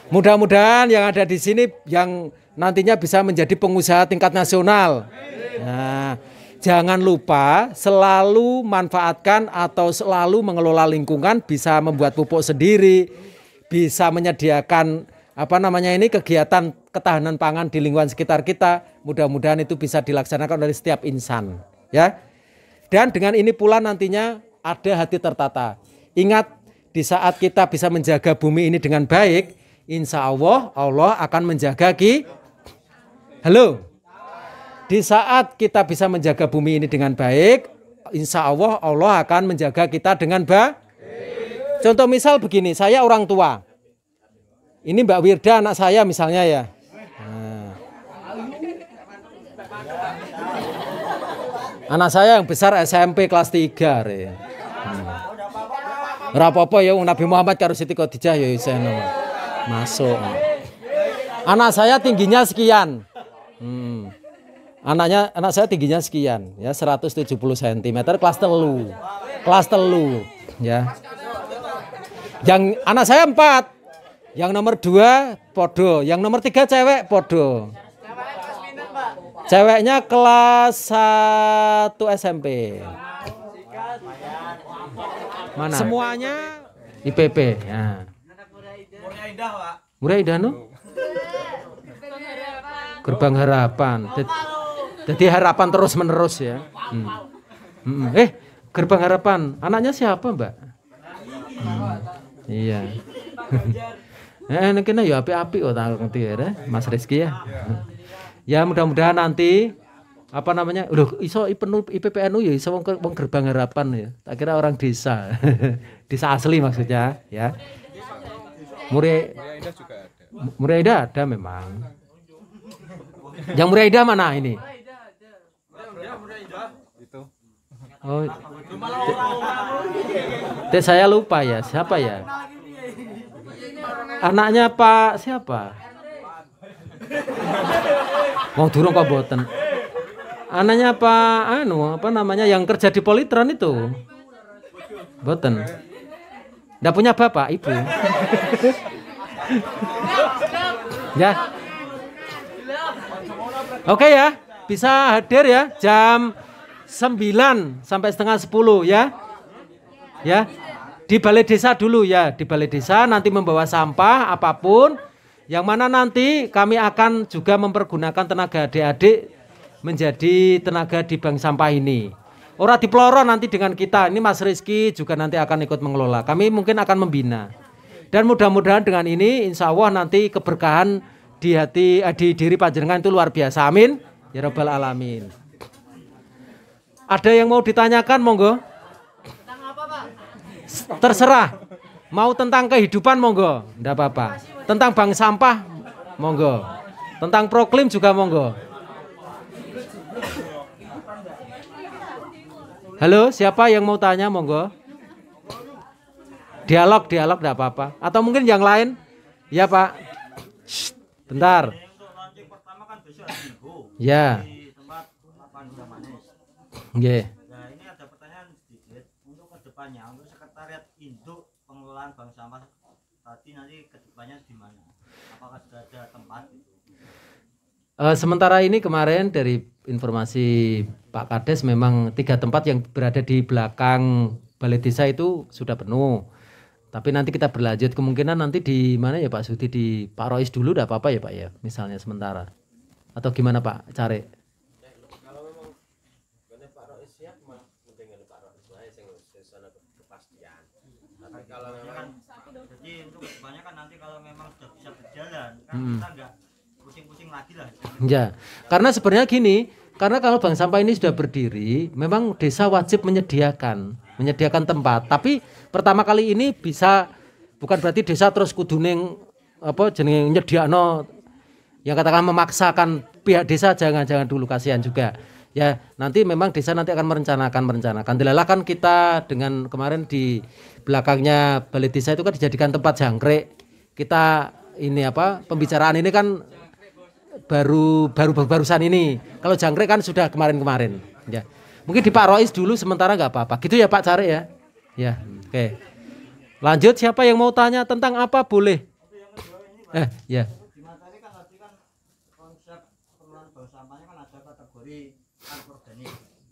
A: Mudah-mudahan yang ada di sini yang nantinya bisa menjadi pengusaha tingkat nasional. Nah, jangan lupa selalu manfaatkan atau selalu mengelola lingkungan, bisa membuat pupuk sendiri, bisa menyediakan kegiatan ketahanan pangan di lingkungan sekitar kita. Mudah-mudahan itu bisa dilaksanakan oleh setiap insan, ya. Dan dengan ini pula nantinya ada hati tertata. Ingat, di saat kita bisa menjaga bumi ini dengan baik, insya Allah Allah akan menjaga kita. Halo. Di saat kita bisa menjaga bumi ini dengan baik, insya Allah Allah akan menjaga kita dengan baik. Contoh misal begini, saya orang tua. Ini Mbak Wirda anak saya misalnya ya. Nah. Anak saya yang besar SMP kelas 3. Ora apa-apa ya Nabi Muhammad karo Siti Khadijah ya iso masuk. Anak saya tingginya sekian. Anak saya tingginya sekian ya 170 cm kelas telu ya. Yang anak saya 4, yang nomor 2 podo, yang nomor 3 cewek podo. Ceweknya kelas 1 SMP. Mana? Semuanya IPP ya. Murah Indah no? Gerbang Harapan. Jadi harapan terus menerus ya. Gerbang Harapan. Anaknya siapa Mbak? Iya. Kena ya api-api kok tak ngerti ya, Mas Rizky ya. Ya mudah-mudahan nanti iso IPPNU ya iso wong Gerbang Harapan ya. Tak kira orang desa. Desa asli maksudnya ya. Muria
C: Indah juga ada.
A: Muria Indah ada memang. Yang Muria Indah mana ini?
C: Itu
A: Oh, saya lupa ya, siapa ya? Anaknya Pak siapa? Wong durung kok boten. Anaknya Pak apa namanya yang kerja di Politron itu? Boten. Nggak punya bapak, ibu. Ya. Oke ya, bisa hadir ya jam 9 sampai setengah 10 ya. Ya. Di balai desa dulu ya, di balai desa nanti membawa sampah apapun yang mana nanti kami akan juga mempergunakan tenaga adik-adik menjadi tenaga di bank sampah ini. Ora dipeloro nanti dengan kita, ini Mas Rizky juga nanti akan ikut mengelola. Kami mungkin akan membina. Dan mudah-mudahan dengan ini insya Allah nanti keberkahan di hati di diri panjenengan itu luar biasa. Amin. Ya Rabbal Alamin. Ada yang mau ditanyakan monggo?
B: Tentang apa, Pak?
A: Terserah. Mau tentang kehidupan monggo, enggak apa-apa. Tentang bank sampah monggo. Tentang proklim juga monggo. Halo, siapa yang mau tanya monggo? Dialog enggak apa-apa. Atau mungkin yang lain? Ya, Pak. Shh, bentar.
D: Pertama kan besok hari Minggu
A: Ya.
D: di tempat lapangan Gudang Manis.
A: Nggih.
D: Nah ini ada pertanyaan sedikit untuk kedepannya untuk sekretariat induk pengelolaan bank sampah tadi nanti kedepannya di mana? Apakah sudah ada tempat itu?
A: Sementara ini kemarin dari informasi Pak Kades memang 3 tempat yang berada di belakang balai desa itu sudah penuh. Tapi nanti kita berlanjut kemungkinan nanti di mana ya Pak Sudi, di Pak Rois dulu enggak apa-apa ya Pak ya, misalnya sementara. Atau gimana Pak Care?
E: Kalau memang benar Pak Rois siap mah penting Pak Rois wae sing sana kepastian. Tapi kalau memang
D: Jadi untuk kedepannya kan nanti kalau memang sudah bisa berjalan kan kita nggak pusing-pusing lagi lah.
A: Ya, karena sebenarnya gini, karena kalau bank sampah ini sudah berdiri, memang desa wajib menyediakan tempat. Tapi pertama kali ini bisa bukan berarti desa terus kuduning apa jenenge nyediakno yang katakan memaksakan pihak desa, jangan dulu, kasihan juga. Ya, nanti memang desa nanti akan merencanakan. Delala kan kita dengan kemarin di belakangnya balai desa itu kan dijadikan tempat jangkrik. Kita ini apa pembicaraan ini kan barusan ini. Kalau jangkrik kan sudah kemarin. Ya. Mungkin di Pak Rois dulu sementara nggak apa-apa. Gitu ya Pak Care ya. Ya, oke. Lanjut, siapa yang mau tanya tentang apa boleh? Ya.
D: Di materi kan tadi kan konsep pengelolaan bank sampahnya kan ada kategori anorganik.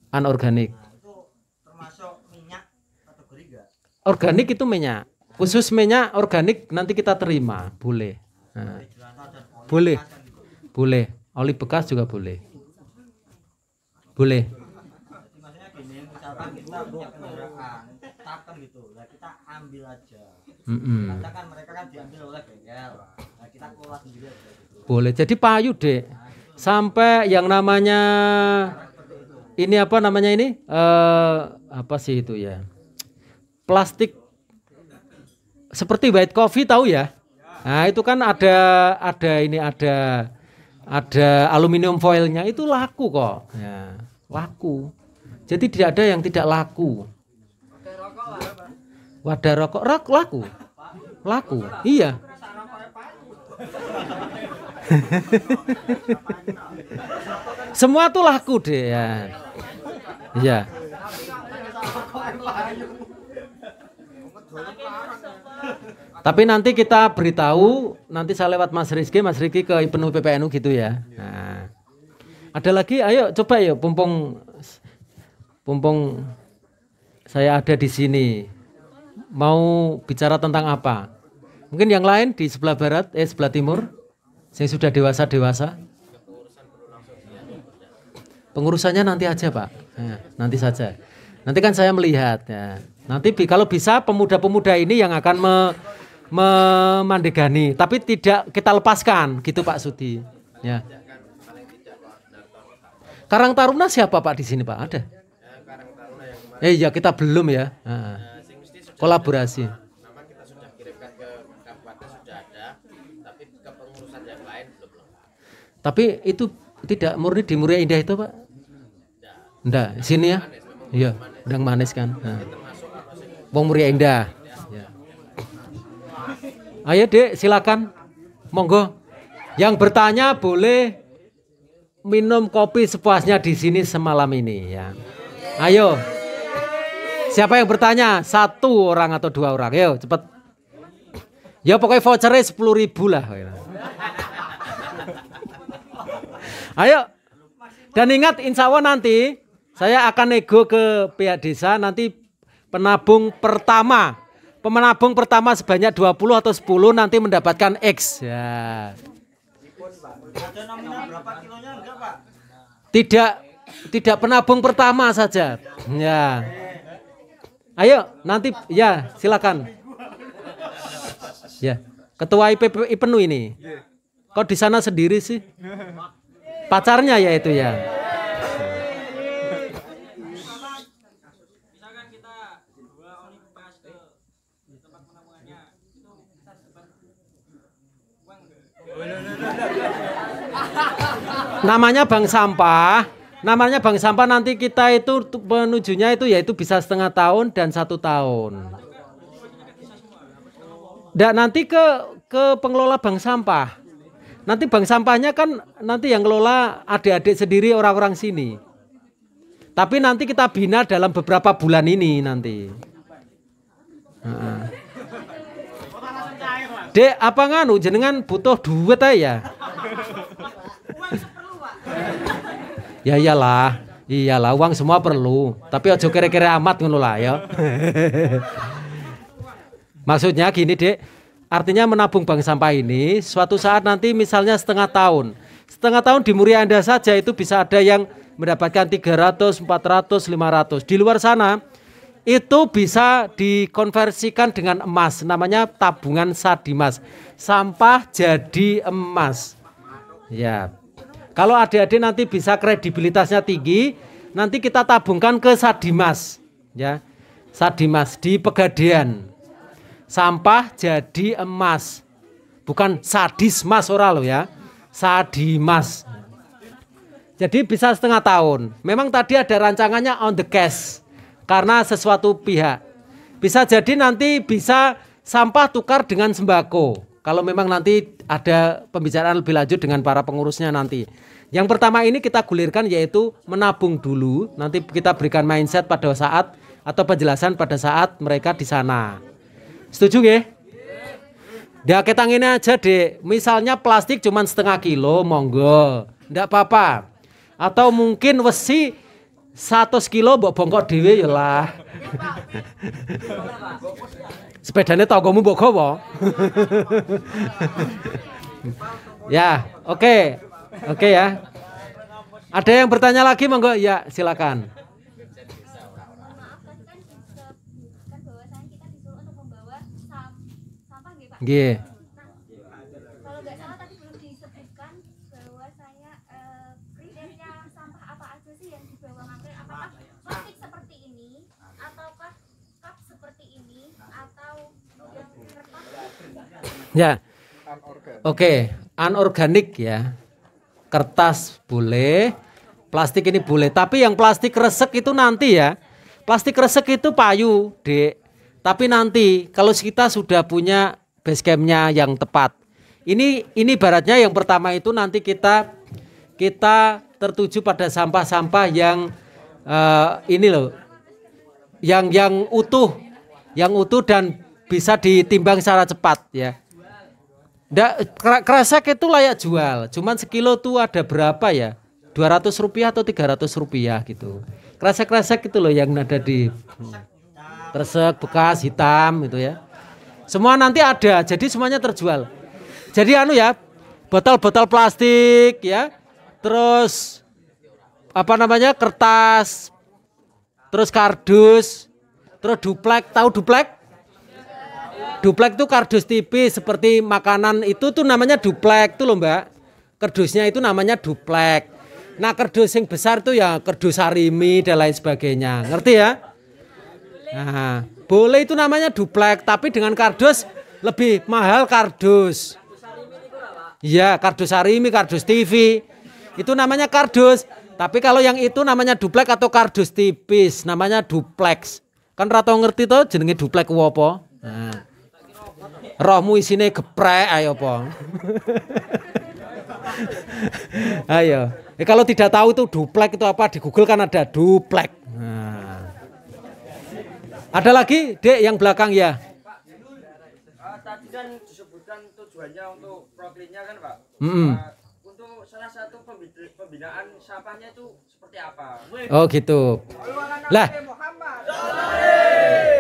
A: Anorganik.
D: Nah itu termasuk minyak kategori enggak?
A: Organik itu minyak. Khusus minyak organik nanti kita terima, boleh. Nah, boleh. Boleh. Oli bekas juga boleh. Boleh.
D: Jadi maksudnya gini, misalkan kita punya kendaraan, taken gitu, lah kita ambil aja. Kadang kan mereka kan diambil oleh bengkel, nah kita kelola sendiri aja gitu.
A: Boleh. Jadi payu dek. Sampai yang namanya ini apa namanya ini? Apa sih itu ya? Plastik seperti white coffee tahu ya? Nah itu kan ada aluminium foilnya, itu laku kok. Ya, laku. Jadi tidak ada yang tidak laku. Wadah rokok laku. Iya. Semua tuh laku deh ya. Iya. Tapi nanti kita beritahu, nanti saya lewat Mas Rizky ke penuh PPNU gitu ya. Nah, ada lagi, ayo coba ya, Pumpung saya ada di sini. Mau bicara tentang apa? Mungkin yang lain di sebelah barat, sebelah timur, yang sudah dewasa. Pengurusannya nanti aja Pak, nah, nanti saja. Nanti kan saya melihat ya. Nanti kalau bisa pemuda-pemuda ini yang akan memandegani, tapi tidak kita lepaskan, gitu Pak Sudi. Ya. Karang Taruna siapa Pak di sini Pak? Ada? Ya kita belum ya. Kolaborasi.
E: kita sudah kirimkan ke kabupaten sudah
A: Tapi itu tidak murni di Muria Indah itu, Pak? Enggak, sini ya. Iya, udang manis kan. Nah. Wong Muria Indah. Ya. Ayo, Dek, silakan. Monggo. Yang bertanya boleh minum kopi sepuasnya di sini semalam ini ya. Ayo. Siapa yang bertanya? 1 orang atau 2 orang? Ayo, cepet. Ya pokoknya vouchernya 10.000 lah. Ayo. Dan ingat, insya Allah nanti saya akan nego ke pihak desa nanti penabung pertama sebanyak 20 atau 10 nanti mendapatkan X ya.
D: Ada nominal berapa kilonya enggak, Pak?
A: Tidak penabung pertama saja. Ya. Ayo nanti ya silakan. Ya. Ketua IPNU ini. Kok di sana sendiri sih? Pacarnya ya itu ya.
C: Misalkan kita dua Onipas ke tempat penampungannya itu kita dapat uang
A: Namanya bank sampah. Namanya bank sampah nanti kita itu menujunya itu yaitu bisa setengah tahun dan 1 tahun. Dan nanti ke pengelola bank sampah. Nanti bank sampahnya kan nanti yang ngelola adik-adik sendiri orang-orang sini. Tapi nanti kita bina dalam beberapa bulan ini nanti. Dek, apa nganu jenengan butuh duit ya? Ya iyalah uang semua perlu. Tapi ojo kere-kere amat ngono lah ya. Maksudnya gini, Dek. Artinya menabung bank sampah ini suatu saat nanti misalnya setengah tahun di Muria Indah saja itu bisa ada yang mendapatkan 300, 400, 500. Di luar sana itu bisa dikonversikan dengan emas, namanya tabungan Sadimas. Sampah jadi emas. Ya. Kalau adik-adik nanti bisa kredibilitasnya tinggi, nanti kita tabungkan ke Sadimas. Ya. Sadimas di Pegadaian. Sampah jadi emas. Bukan sadis mas ora lo ya. Sadimas. Jadi bisa setengah tahun. Memang tadi ada rancangannya on the cash. Karena sesuatu pihak. Bisa jadi nanti bisa sampah tukar dengan sembako. Kalau memang nanti ada pembicaraan lebih lanjut dengan para pengurusnya nanti. Yang pertama ini kita gulirkan yaitu menabung dulu. Nanti kita berikan mindset pada saat atau penjelasan pada saat mereka di sana. Setuju nggih? Dah ketang ini aja, Dek. Misalnya plastik cuma setengah kilo, monggo. Ndak apa-apa. Atau mungkin wesi 100 kilo mbok bongkok dhewe ya lah. Sepedane tanggomu mbok gowo. Ya, oke. Oke ya. Ada yang bertanya lagi monggo? Ya, silakan. Nggih.
F: Kalau nggak salah tadi belum disebutkan bahwasanya kriteria sampah apa aja sih yang dibawa ngantri? Apakah plastik seperti ini, ataukah cup seperti ini, atau yang kertas?
A: Ya. Oke, anorganik ya. Kertas boleh, plastik ini boleh. Tapi yang plastik resek itu nanti ya. Plastik resek itu payu, Dek. Tapi nanti kalau kita sudah punya base campnya yang tepat. Ini baratnya yang pertama itu nanti kita tertuju pada sampah-sampah yang ini loh, yang utuh dan bisa ditimbang secara cepat ya. Kresek itu layak jual, cuman sekilo tuh ada berapa ya? 200 rupiah atau 300 rupiah gitu. Kresek-kresek itu loh yang ada di kresek bekas hitam gitu ya. Semua nanti ada, jadi semuanya terjual. Jadi ya, botol-botol plastik ya, terus kertas, terus kardus, terus duplek. Tahu duplek? Duplek itu kardus tipis seperti makanan itu tuh namanya duplek tuh loh Mbak. Kardusnya itu namanya duplek. Nah kardus yang besar tuh ya kardus sarimi dan lain sebagainya. Ngerti ya? Nah, boleh itu namanya duplek, tapi dengan kardus lebih mahal kardus. Iya, kardus Arimi, kardus TV. Itu namanya kardus. Tapi kalau yang itu namanya duplek atau kardus tipis, namanya duplex. Kan ra tau ngerti to jenenge duplek ku apa? Nah. Rohmu isine geprek ayo apa? Ayo. Kalau tidak tahu itu duplek itu apa, di Google kan ada duplek. Nah. Ada lagi, Dek, yang belakang ya?
C: Tadi kan disebutkan tujuannya untuk proklinnya kan Pak? Untuk salah satu pembinaan sampahnya itu seperti apa?
A: Oh gitu. Lah.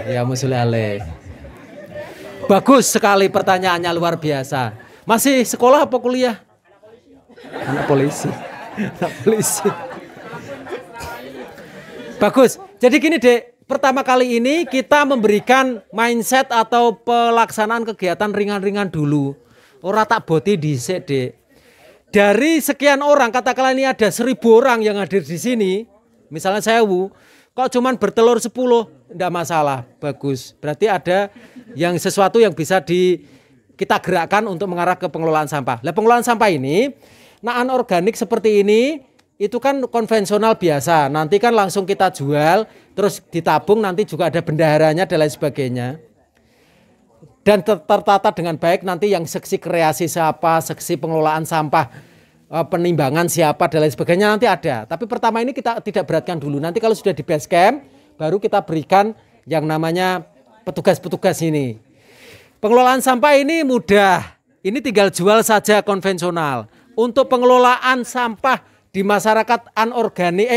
A: Ya musulale. Bagus sekali pertanyaannya, luar biasa. Masih sekolah apa kuliah? Anak polisi. Anak polisi. Bagus. Jadi gini Dek. Pertama kali ini kita memberikan mindset atau pelaksanaan kegiatan ringan-ringan dulu. Ora tak boti dhisik, Dek. Dari sekian orang, katakanlah ini ada 1000 orang yang hadir di sini. Misalnya 1000, kok cuman bertelur 10, enggak masalah, bagus. Berarti ada yang sesuatu yang bisa kita gerakkan untuk mengarah ke pengelolaan sampah. Nah, pengelolaan sampah ini, anorganik seperti ini, itu kan konvensional biasa. Nanti kan langsung kita jual, terus ditabung, nanti juga ada bendaharanya dan lain sebagainya. Dan tertata dengan baik nanti yang seksi kreasi siapa, seksi pengelolaan sampah, penimbangan siapa dan lain sebagainya nanti ada. Tapi pertama ini kita tidak beratkan dulu. Nanti kalau sudah di base camp, baru kita berikan yang namanya petugas-petugas ini. Pengelolaan sampah ini mudah. Ini tinggal jual saja konvensional. Untuk pengelolaan sampah di masyarakat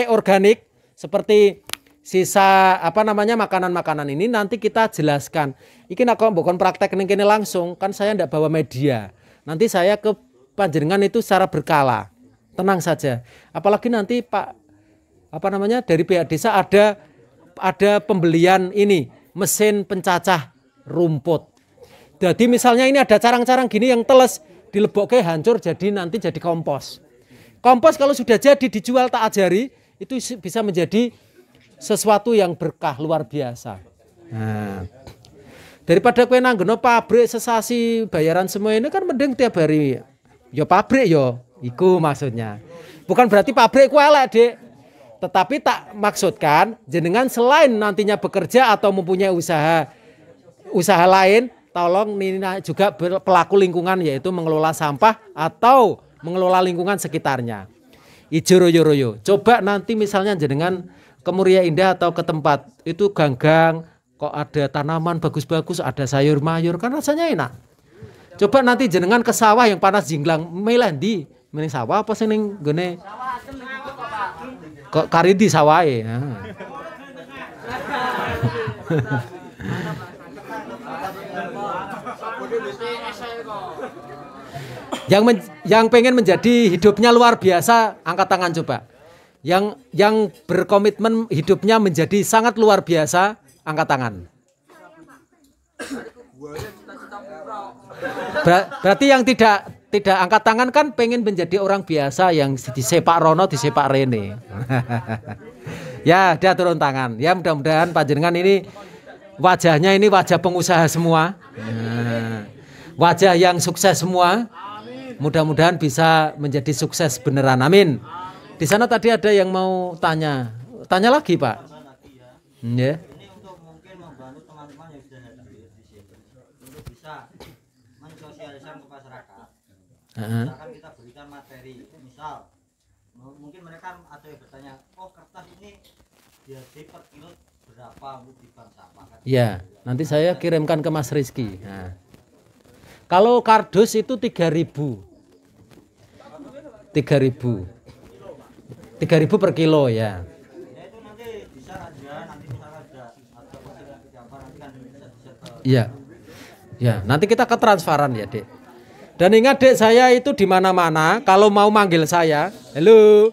A: organik seperti sisa makanan-makanan ini nanti kita jelaskan. Iki nak bukan praktek ning kene langsung, kan saya ndak bawa media. Nanti saya ke panjenengan itu secara berkala. Tenang saja. Apalagi nanti Pak dari pihak desa ada pembelian ini mesin pencacah rumput. Jadi misalnya ini ada carang-carang gini yang teles dilebokke hancur nanti jadi kompos. Kompos kalau sudah jadi dijual tak ajari itu bisa menjadi sesuatu yang berkah luar biasa. Nah, daripada kue nanggono pabrik sesasi bayaran semua ini kan mending tiap hari yo pabrik yo, iku maksudnya. Bukan berarti pabrik ku elek, Dek. Tetapi tak maksudkan jenengan selain nantinya bekerja atau mempunyai usaha lain, tolong juga pelaku lingkungan yaitu mengelola sampah atau mengelola lingkungan sekitarnya. Ijo royo-royo. Coba nanti misalnya jenengan ke Muria Indah atau ke tempat itu ganggang, kok ada tanaman bagus-bagus, ada sayur-mayur, kan rasanya enak. Coba nanti jenengan ke sawah yang panas jinglang, melandi, mending sawah apa sih ning gone? Kok karidi sawahe. Yang pengen menjadi hidupnya luar biasa, angkat tangan coba. Yang berkomitmen hidupnya menjadi sangat luar biasa, angkat tangan. Berarti yang tidak angkat tangan kan pengen menjadi orang biasa yang disepak rono, disepak rene. Ya, dia turun tangan. Ya, mudah-mudahan panjenengan ini wajahnya ini wajah pengusaha semua. Wajah yang sukses semua. Mudah-mudahan bisa menjadi sukses beneran. Amin. Di sana tadi ada yang mau tanya. Tanya lagi, Pak. Ya.
D: Ini untuk mungkin membantu teman-teman yang sudah hadir di sini untuk bisa mensosialisasikan ke masyarakat. Misalkan kita berikan materi, misal mungkin mereka ada yang bertanya, oh kertas ini dihargai per kilo berapa untuk di bank sampah?
A: Ya, nanti saya kirimkan ke Mas Rizky. Nah. Kalau kardus itu 3.000. 3.000 per kilo ya.
D: Ya itu nanti bisa aja, nanti misalkan ada pejabat nanti kan bisa
A: Iya. Ya, nanti kita ke transferan ya, Dek. Dan ingat, Dek, saya itu di mana-mana kalau mau manggil saya, halo.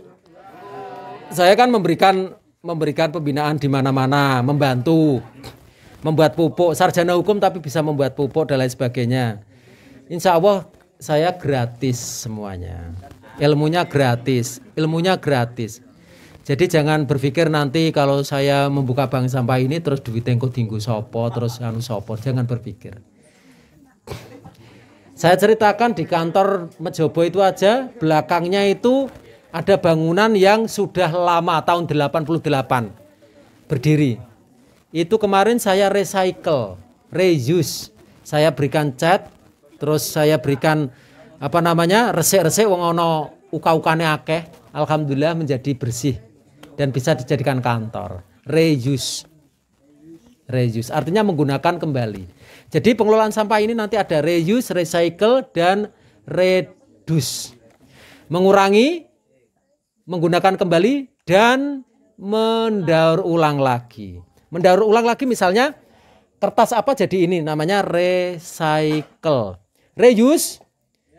A: Saya kan memberikan pembinaan di mana-mana, membantu membuat pupuk, sarjana hukum tapi bisa membuat pupuk dan lain sebagainya. Insya Allah saya gratis semuanya. Ilmunya gratis. Jadi jangan berpikir nanti kalau saya membuka bank sampah ini terus duitnya kok dinggo sopo, terus anu sopo, jangan berpikir. Saya ceritakan di kantor Mejobo itu aja, belakangnya itu ada bangunan yang sudah lama, tahun 88 berdiri. Itu kemarin saya recycle, reuse. Saya berikan cat, terus saya berikan resik-resik wong ono uka-ukane akeh. Alhamdulillah menjadi bersih dan bisa dijadikan kantor. Reuse. Reuse artinya menggunakan kembali. Jadi pengelolaan sampah ini nanti ada reuse, recycle, dan reduce. Mengurangi, menggunakan kembali, dan mendaur ulang lagi. Mendaur ulang lagi misalnya kertas apa jadi ini namanya recycle. Reuse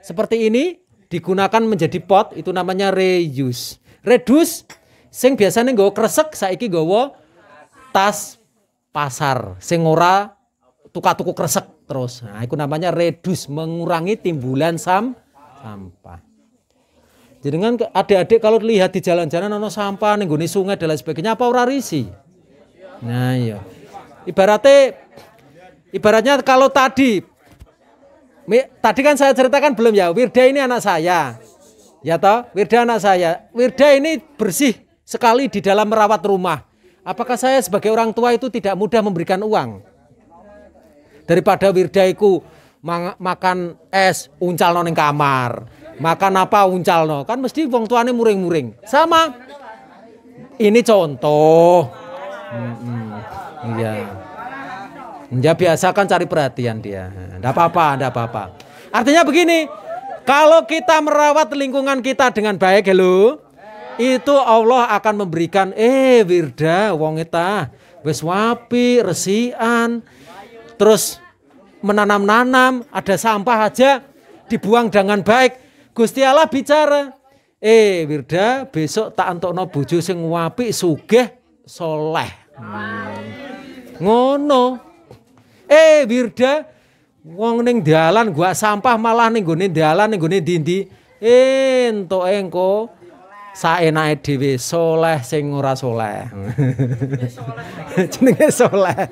A: seperti ini digunakan menjadi pot itu namanya reuse. Reduce sing biasanya nggawa kresek saiki nggawa tas pasar sing ora tuku kresek terus. Nah, itu namanya reduce, mengurangi timbulan sampah. Jadi kan adik-adik kalau lihat di jalan-jalan ono sampah ning nggone sungai dan lain sebagainya apa ora risi? Nah, iya. Ibaratnya kalau tadi kan saya ceritakan belum ya, Wirda ini anak saya. Ya toh, Wirda anak saya. Wirda ini bersih sekali di dalam merawat rumah. Apakah saya sebagai orang tua itu tidak mudah memberikan uang? Daripada Wirda iku makan es uncalno ning kamar. Makan apa uncalno. Kan mesti wong tuane muring-muring. Sama. Ini contoh. Iya. Ya biasa kan cari perhatian dia. Enggak apa-apa. Artinya begini, kalau kita merawat lingkungan kita dengan baik, itu Allah akan memberikan Wirda wong eta wis wapi, resian, terus menanam-nanam, ada sampah aja dibuang dengan baik. Gusti Allah bicara, Wirda besok tak antokno bojo sing apik, sugih, soleh. Ngono. Wirda wong ning dalan gua sampah malah ning gone dalan ning gone ndi-ndi. Entuk engko saenake dhewe soleh sing ora soleh. Jenenge soleh.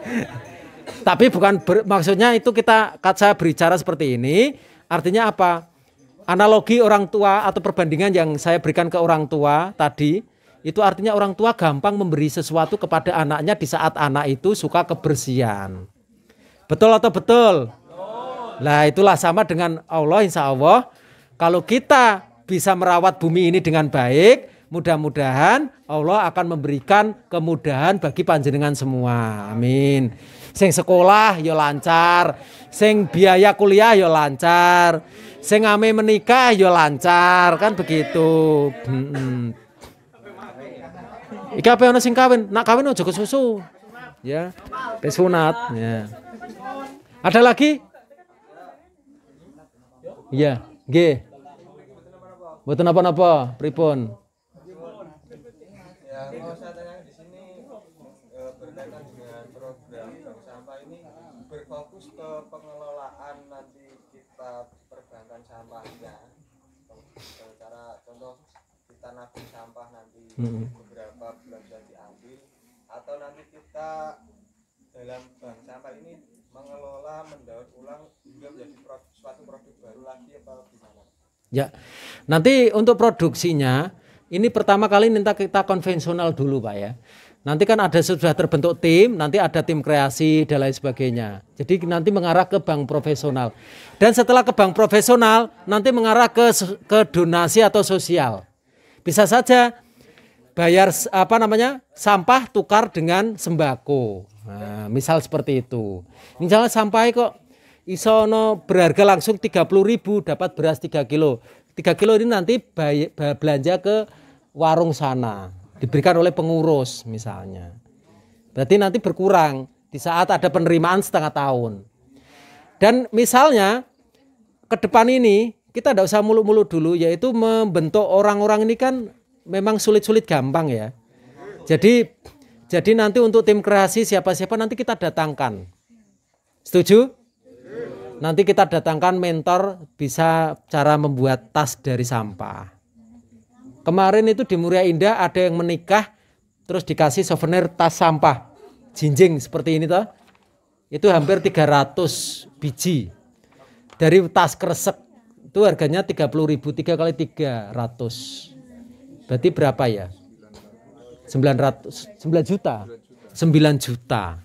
A: Tapi bukan maksudnya itu saya berbicara seperti ini. Artinya apa? Analogi orang tua atau perbandingan yang saya berikan ke orang tua tadi. Itu artinya orang tua gampang memberi sesuatu kepada anaknya di saat anak itu suka kebersihan. Betul atau betul? Nah itulah sama dengan Allah, insya Allah. Kalau kita bisa merawat bumi ini dengan baik, mudah-mudahan Allah akan memberikan kemudahan bagi panjenengan semua. Amin. Sing sekolah ya lancar, sing biaya kuliah ya lancar, sing ame menikah ya lancar, kan begitu. Iki apa ana sing kawin? Nak kawin aja kesusu. Ya, pesunat ya. Ada lagi? Iya, nggih. Mboten napa-napa, pripun?
E: Ya, mau saya tanya di sini berkaitan dengan program bank sampah ini berfokus ke pengelolaan nanti kita perbankan sampahnya. Cara contoh kita nabung sampah nanti beberapa bulan bisa diambil, atau nanti kita dalam bank sampah ini mengelola, mendaur ulang hingga menjadi suatu produk baru lagi apa gimana?
A: Ya, nanti untuk produksinya ini pertama kali kita konvensional dulu Pak ya. Nanti kan ada sudah terbentuk tim, nanti ada tim kreasi dan lain sebagainya. Jadi nanti mengarah ke bank profesional. Dan setelah ke bank profesional nanti mengarah ke donasi atau sosial. Bisa saja bayar sampah tukar dengan sembako. Nah, misal seperti itu. Misalnya sampah kok isono berharga langsung 30.000 dapat beras 3 kilo. 3 kilo ini nanti belanja ke warung sana. Diberikan oleh pengurus misalnya. Berarti nanti berkurang di saat ada penerimaan setengah tahun. Dan misalnya ke depan ini kita tidak usah muluk-muluk dulu, yaitu membentuk orang-orang ini kan memang sulit-sulit gampang ya. Jadi nanti untuk tim kreasi siapa-siapa nanti kita datangkan. Setuju? Nanti kita datangkan mentor bisa cara membuat tas dari sampah. Kemarin itu di Muria Indah ada yang menikah terus dikasih souvenir tas sampah. Jinjing seperti ini toh. Itu hampir 300 biji. dari tas kresek itu harganya 30.000, 3 kali 300. Berarti berapa ya? 9 juta. 9 juta.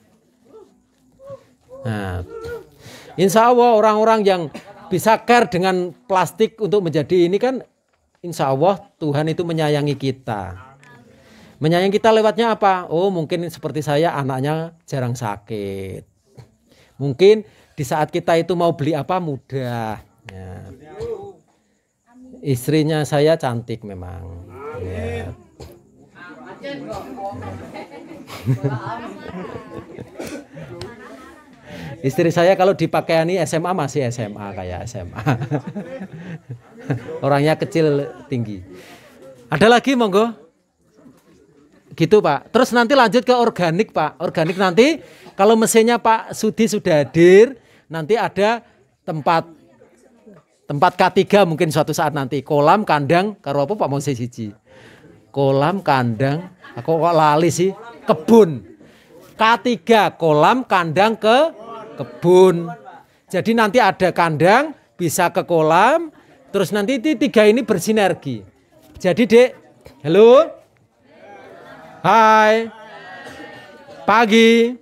A: Nah, insya Allah orang-orang yang bisa care dengan plastik untuk menjadi ini kan, insya Allah Tuhan itu menyayangi kita. Menyayangi kita lewatnya apa? Oh, mungkin seperti saya, anaknya jarang sakit. Mungkin di saat kita itu mau beli apa mudah. Ya. Istrinya saya cantik memang. Ya. Istri saya kalau dipakaiani SMA masih SMA kayak SMA. Orangnya kecil tinggi. Ada lagi monggo? Gitu Pak. Terus nanti lanjut ke organik Pak. Organik nanti kalau mesinnya Pak Sudi sudah hadir, nanti ada tempat K3 mungkin suatu saat nanti. Kolam, kandang, karo apa Pak mau siji. Kolam, kandang, aku kok lali sih, kebun. K3, kolam, kandang, ke kebun. Jadi nanti ada kandang, bisa ke kolam, terus nanti 3 ini bersinergi. Jadi Dek, halo? Hai. Pagi.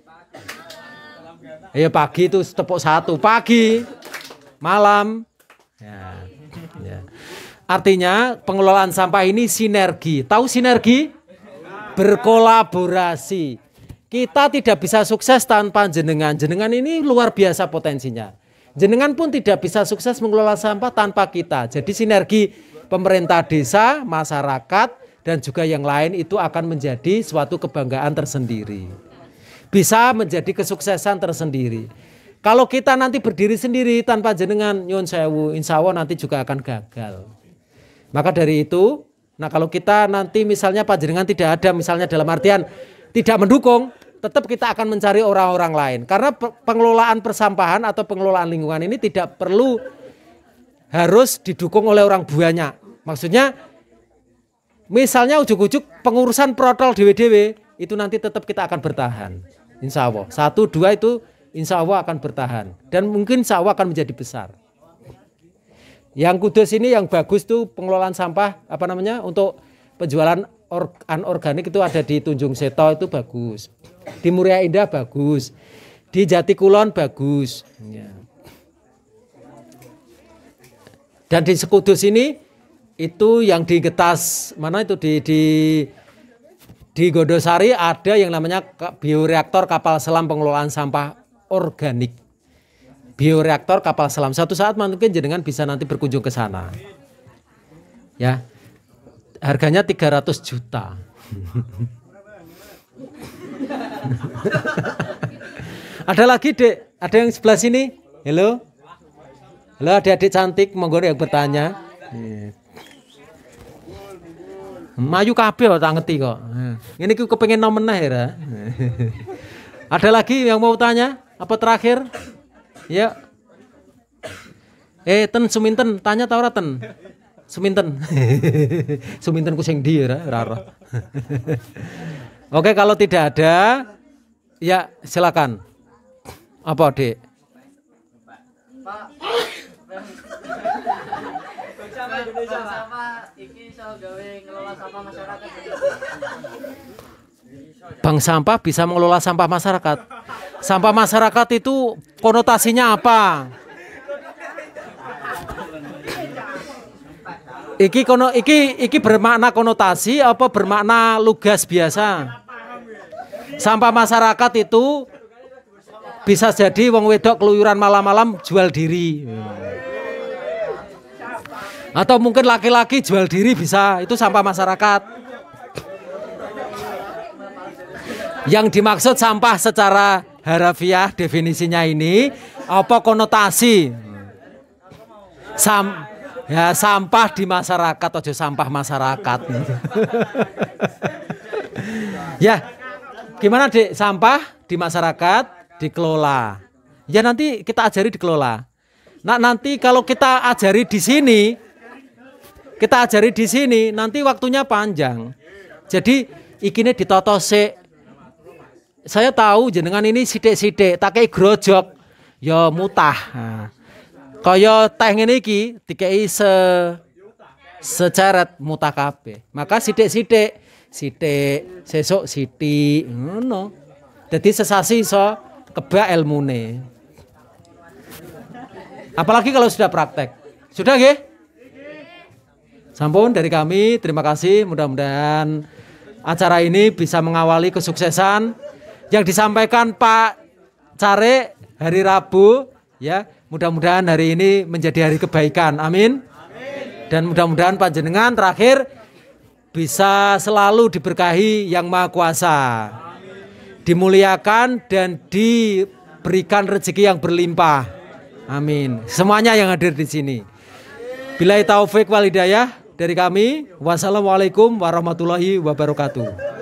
A: Iya pagi itu tepuk 1, pagi. Malam. Ya, ya. Artinya pengelolaan sampah ini sinergi. Tahu sinergi? Berkolaborasi. Kita tidak bisa sukses tanpa jenengan. Jenengan ini luar biasa potensinya. Jenengan pun tidak bisa sukses mengelola sampah tanpa kita. Jadi sinergi pemerintah desa, masyarakat, dan juga yang lain itu akan menjadi suatu kebanggaan tersendiri. Bisa menjadi kesuksesan tersendiri. Kalau kita nanti berdiri sendiri tanpa jenengan, nyun sewu, insya Allah nanti juga akan gagal. Maka dari itu, nah kalau kita nanti misalnya Pak jenengan tidak ada, misalnya dalam artian tidak mendukung, tetap kita akan mencari orang-orang lain. Karena pengelolaan persampahan atau pengelolaan lingkungan ini tidak perlu harus didukung oleh orang banyak. Maksudnya, misalnya ujuk-ujuk pengurusan protol dewe-dewe, itu nanti tetap kita akan bertahan. Insya Allah. 1, 2 itu insya Allah akan bertahan. Dan mungkin insya Allah akan menjadi besar. Yang Kudus ini yang bagus tuh pengelolaan sampah, apa namanya, untuk penjualan anorganik itu ada di Tunjung Seto itu bagus. Di Muria Indah bagus. Di Jati Kulon bagus. Ya. Dan di Sekudus ini itu yang di Getas, mana itu di Gondosari ada yang namanya bioreaktor kapal selam pengelolaan sampah organik. Bioreaktor kapal selam. Suatu saat mungkin jenengan bisa nanti berkunjung ke sana. Ya. Harganya 300 juta. Ada lagi Dek? Ada yang sebelah sini? Halo? Halo adik-adik cantik, monggo yang bertanya. Mayu kabeh tak ngerti kok. Ini aku kepengen nomenah ya. Ada lagi yang mau tanya? Apa terakhir? Ya. Ten suminten, tanya ta ora ten? Suminten. Suminten ku sing ndi ya ora. Oke, kalau tidak ada ya silakan. Apa, Dek?
G: Pak. Sampah iki iso gawe ngelola sampah masyarakat.
A: Bank sampah bisa mengelola sampah masyarakat. Sampah masyarakat itu konotasinya apa? Iki bermakna konotasi apa bermakna lugas biasa? Sampah masyarakat itu bisa jadi wong wedok keluyuran malam-malam jual diri. Atau mungkin laki-laki jual diri bisa, itu sampah masyarakat. Yang dimaksud sampah secara harafiah definisinya ini apa konotasi? Sampah di masyarakat, aja sampah masyarakat. Ya, gimana Dek? Sampah di masyarakat dikelola. Ya nanti kita ajari dikelola. Nah nanti kalau kita ajari di sini, nanti waktunya panjang. Jadi ikine ditoto sik. Saya tahu jenengan ini sithik-sithik, tak kei grojok, ya mutah. Nah, Kaya teh ngene iki dikei seceret muta kabeh. Maka sithik-sithik, sesuk sithik ngono. Dadi sesasi iso kebak ilmune. Apalagi kalau sudah praktek. Sudah nggih? Sampun dari kami, terima kasih. Mudah-mudahan acara ini bisa mengawali kesuksesan yang disampaikan Pak Care hari Rabu ya. Mudah-mudahan hari ini menjadi hari kebaikan. Amin. Dan mudah-mudahan panjenengan terakhir bisa selalu diberkahi Yang Maha Kuasa. Dimuliakan dan diberikan rezeki yang berlimpah. Amin. Semuanya yang hadir di sini. Billahi taufik wal hidayah dari kami. Wassalamualaikum warahmatullahi wabarakatuh.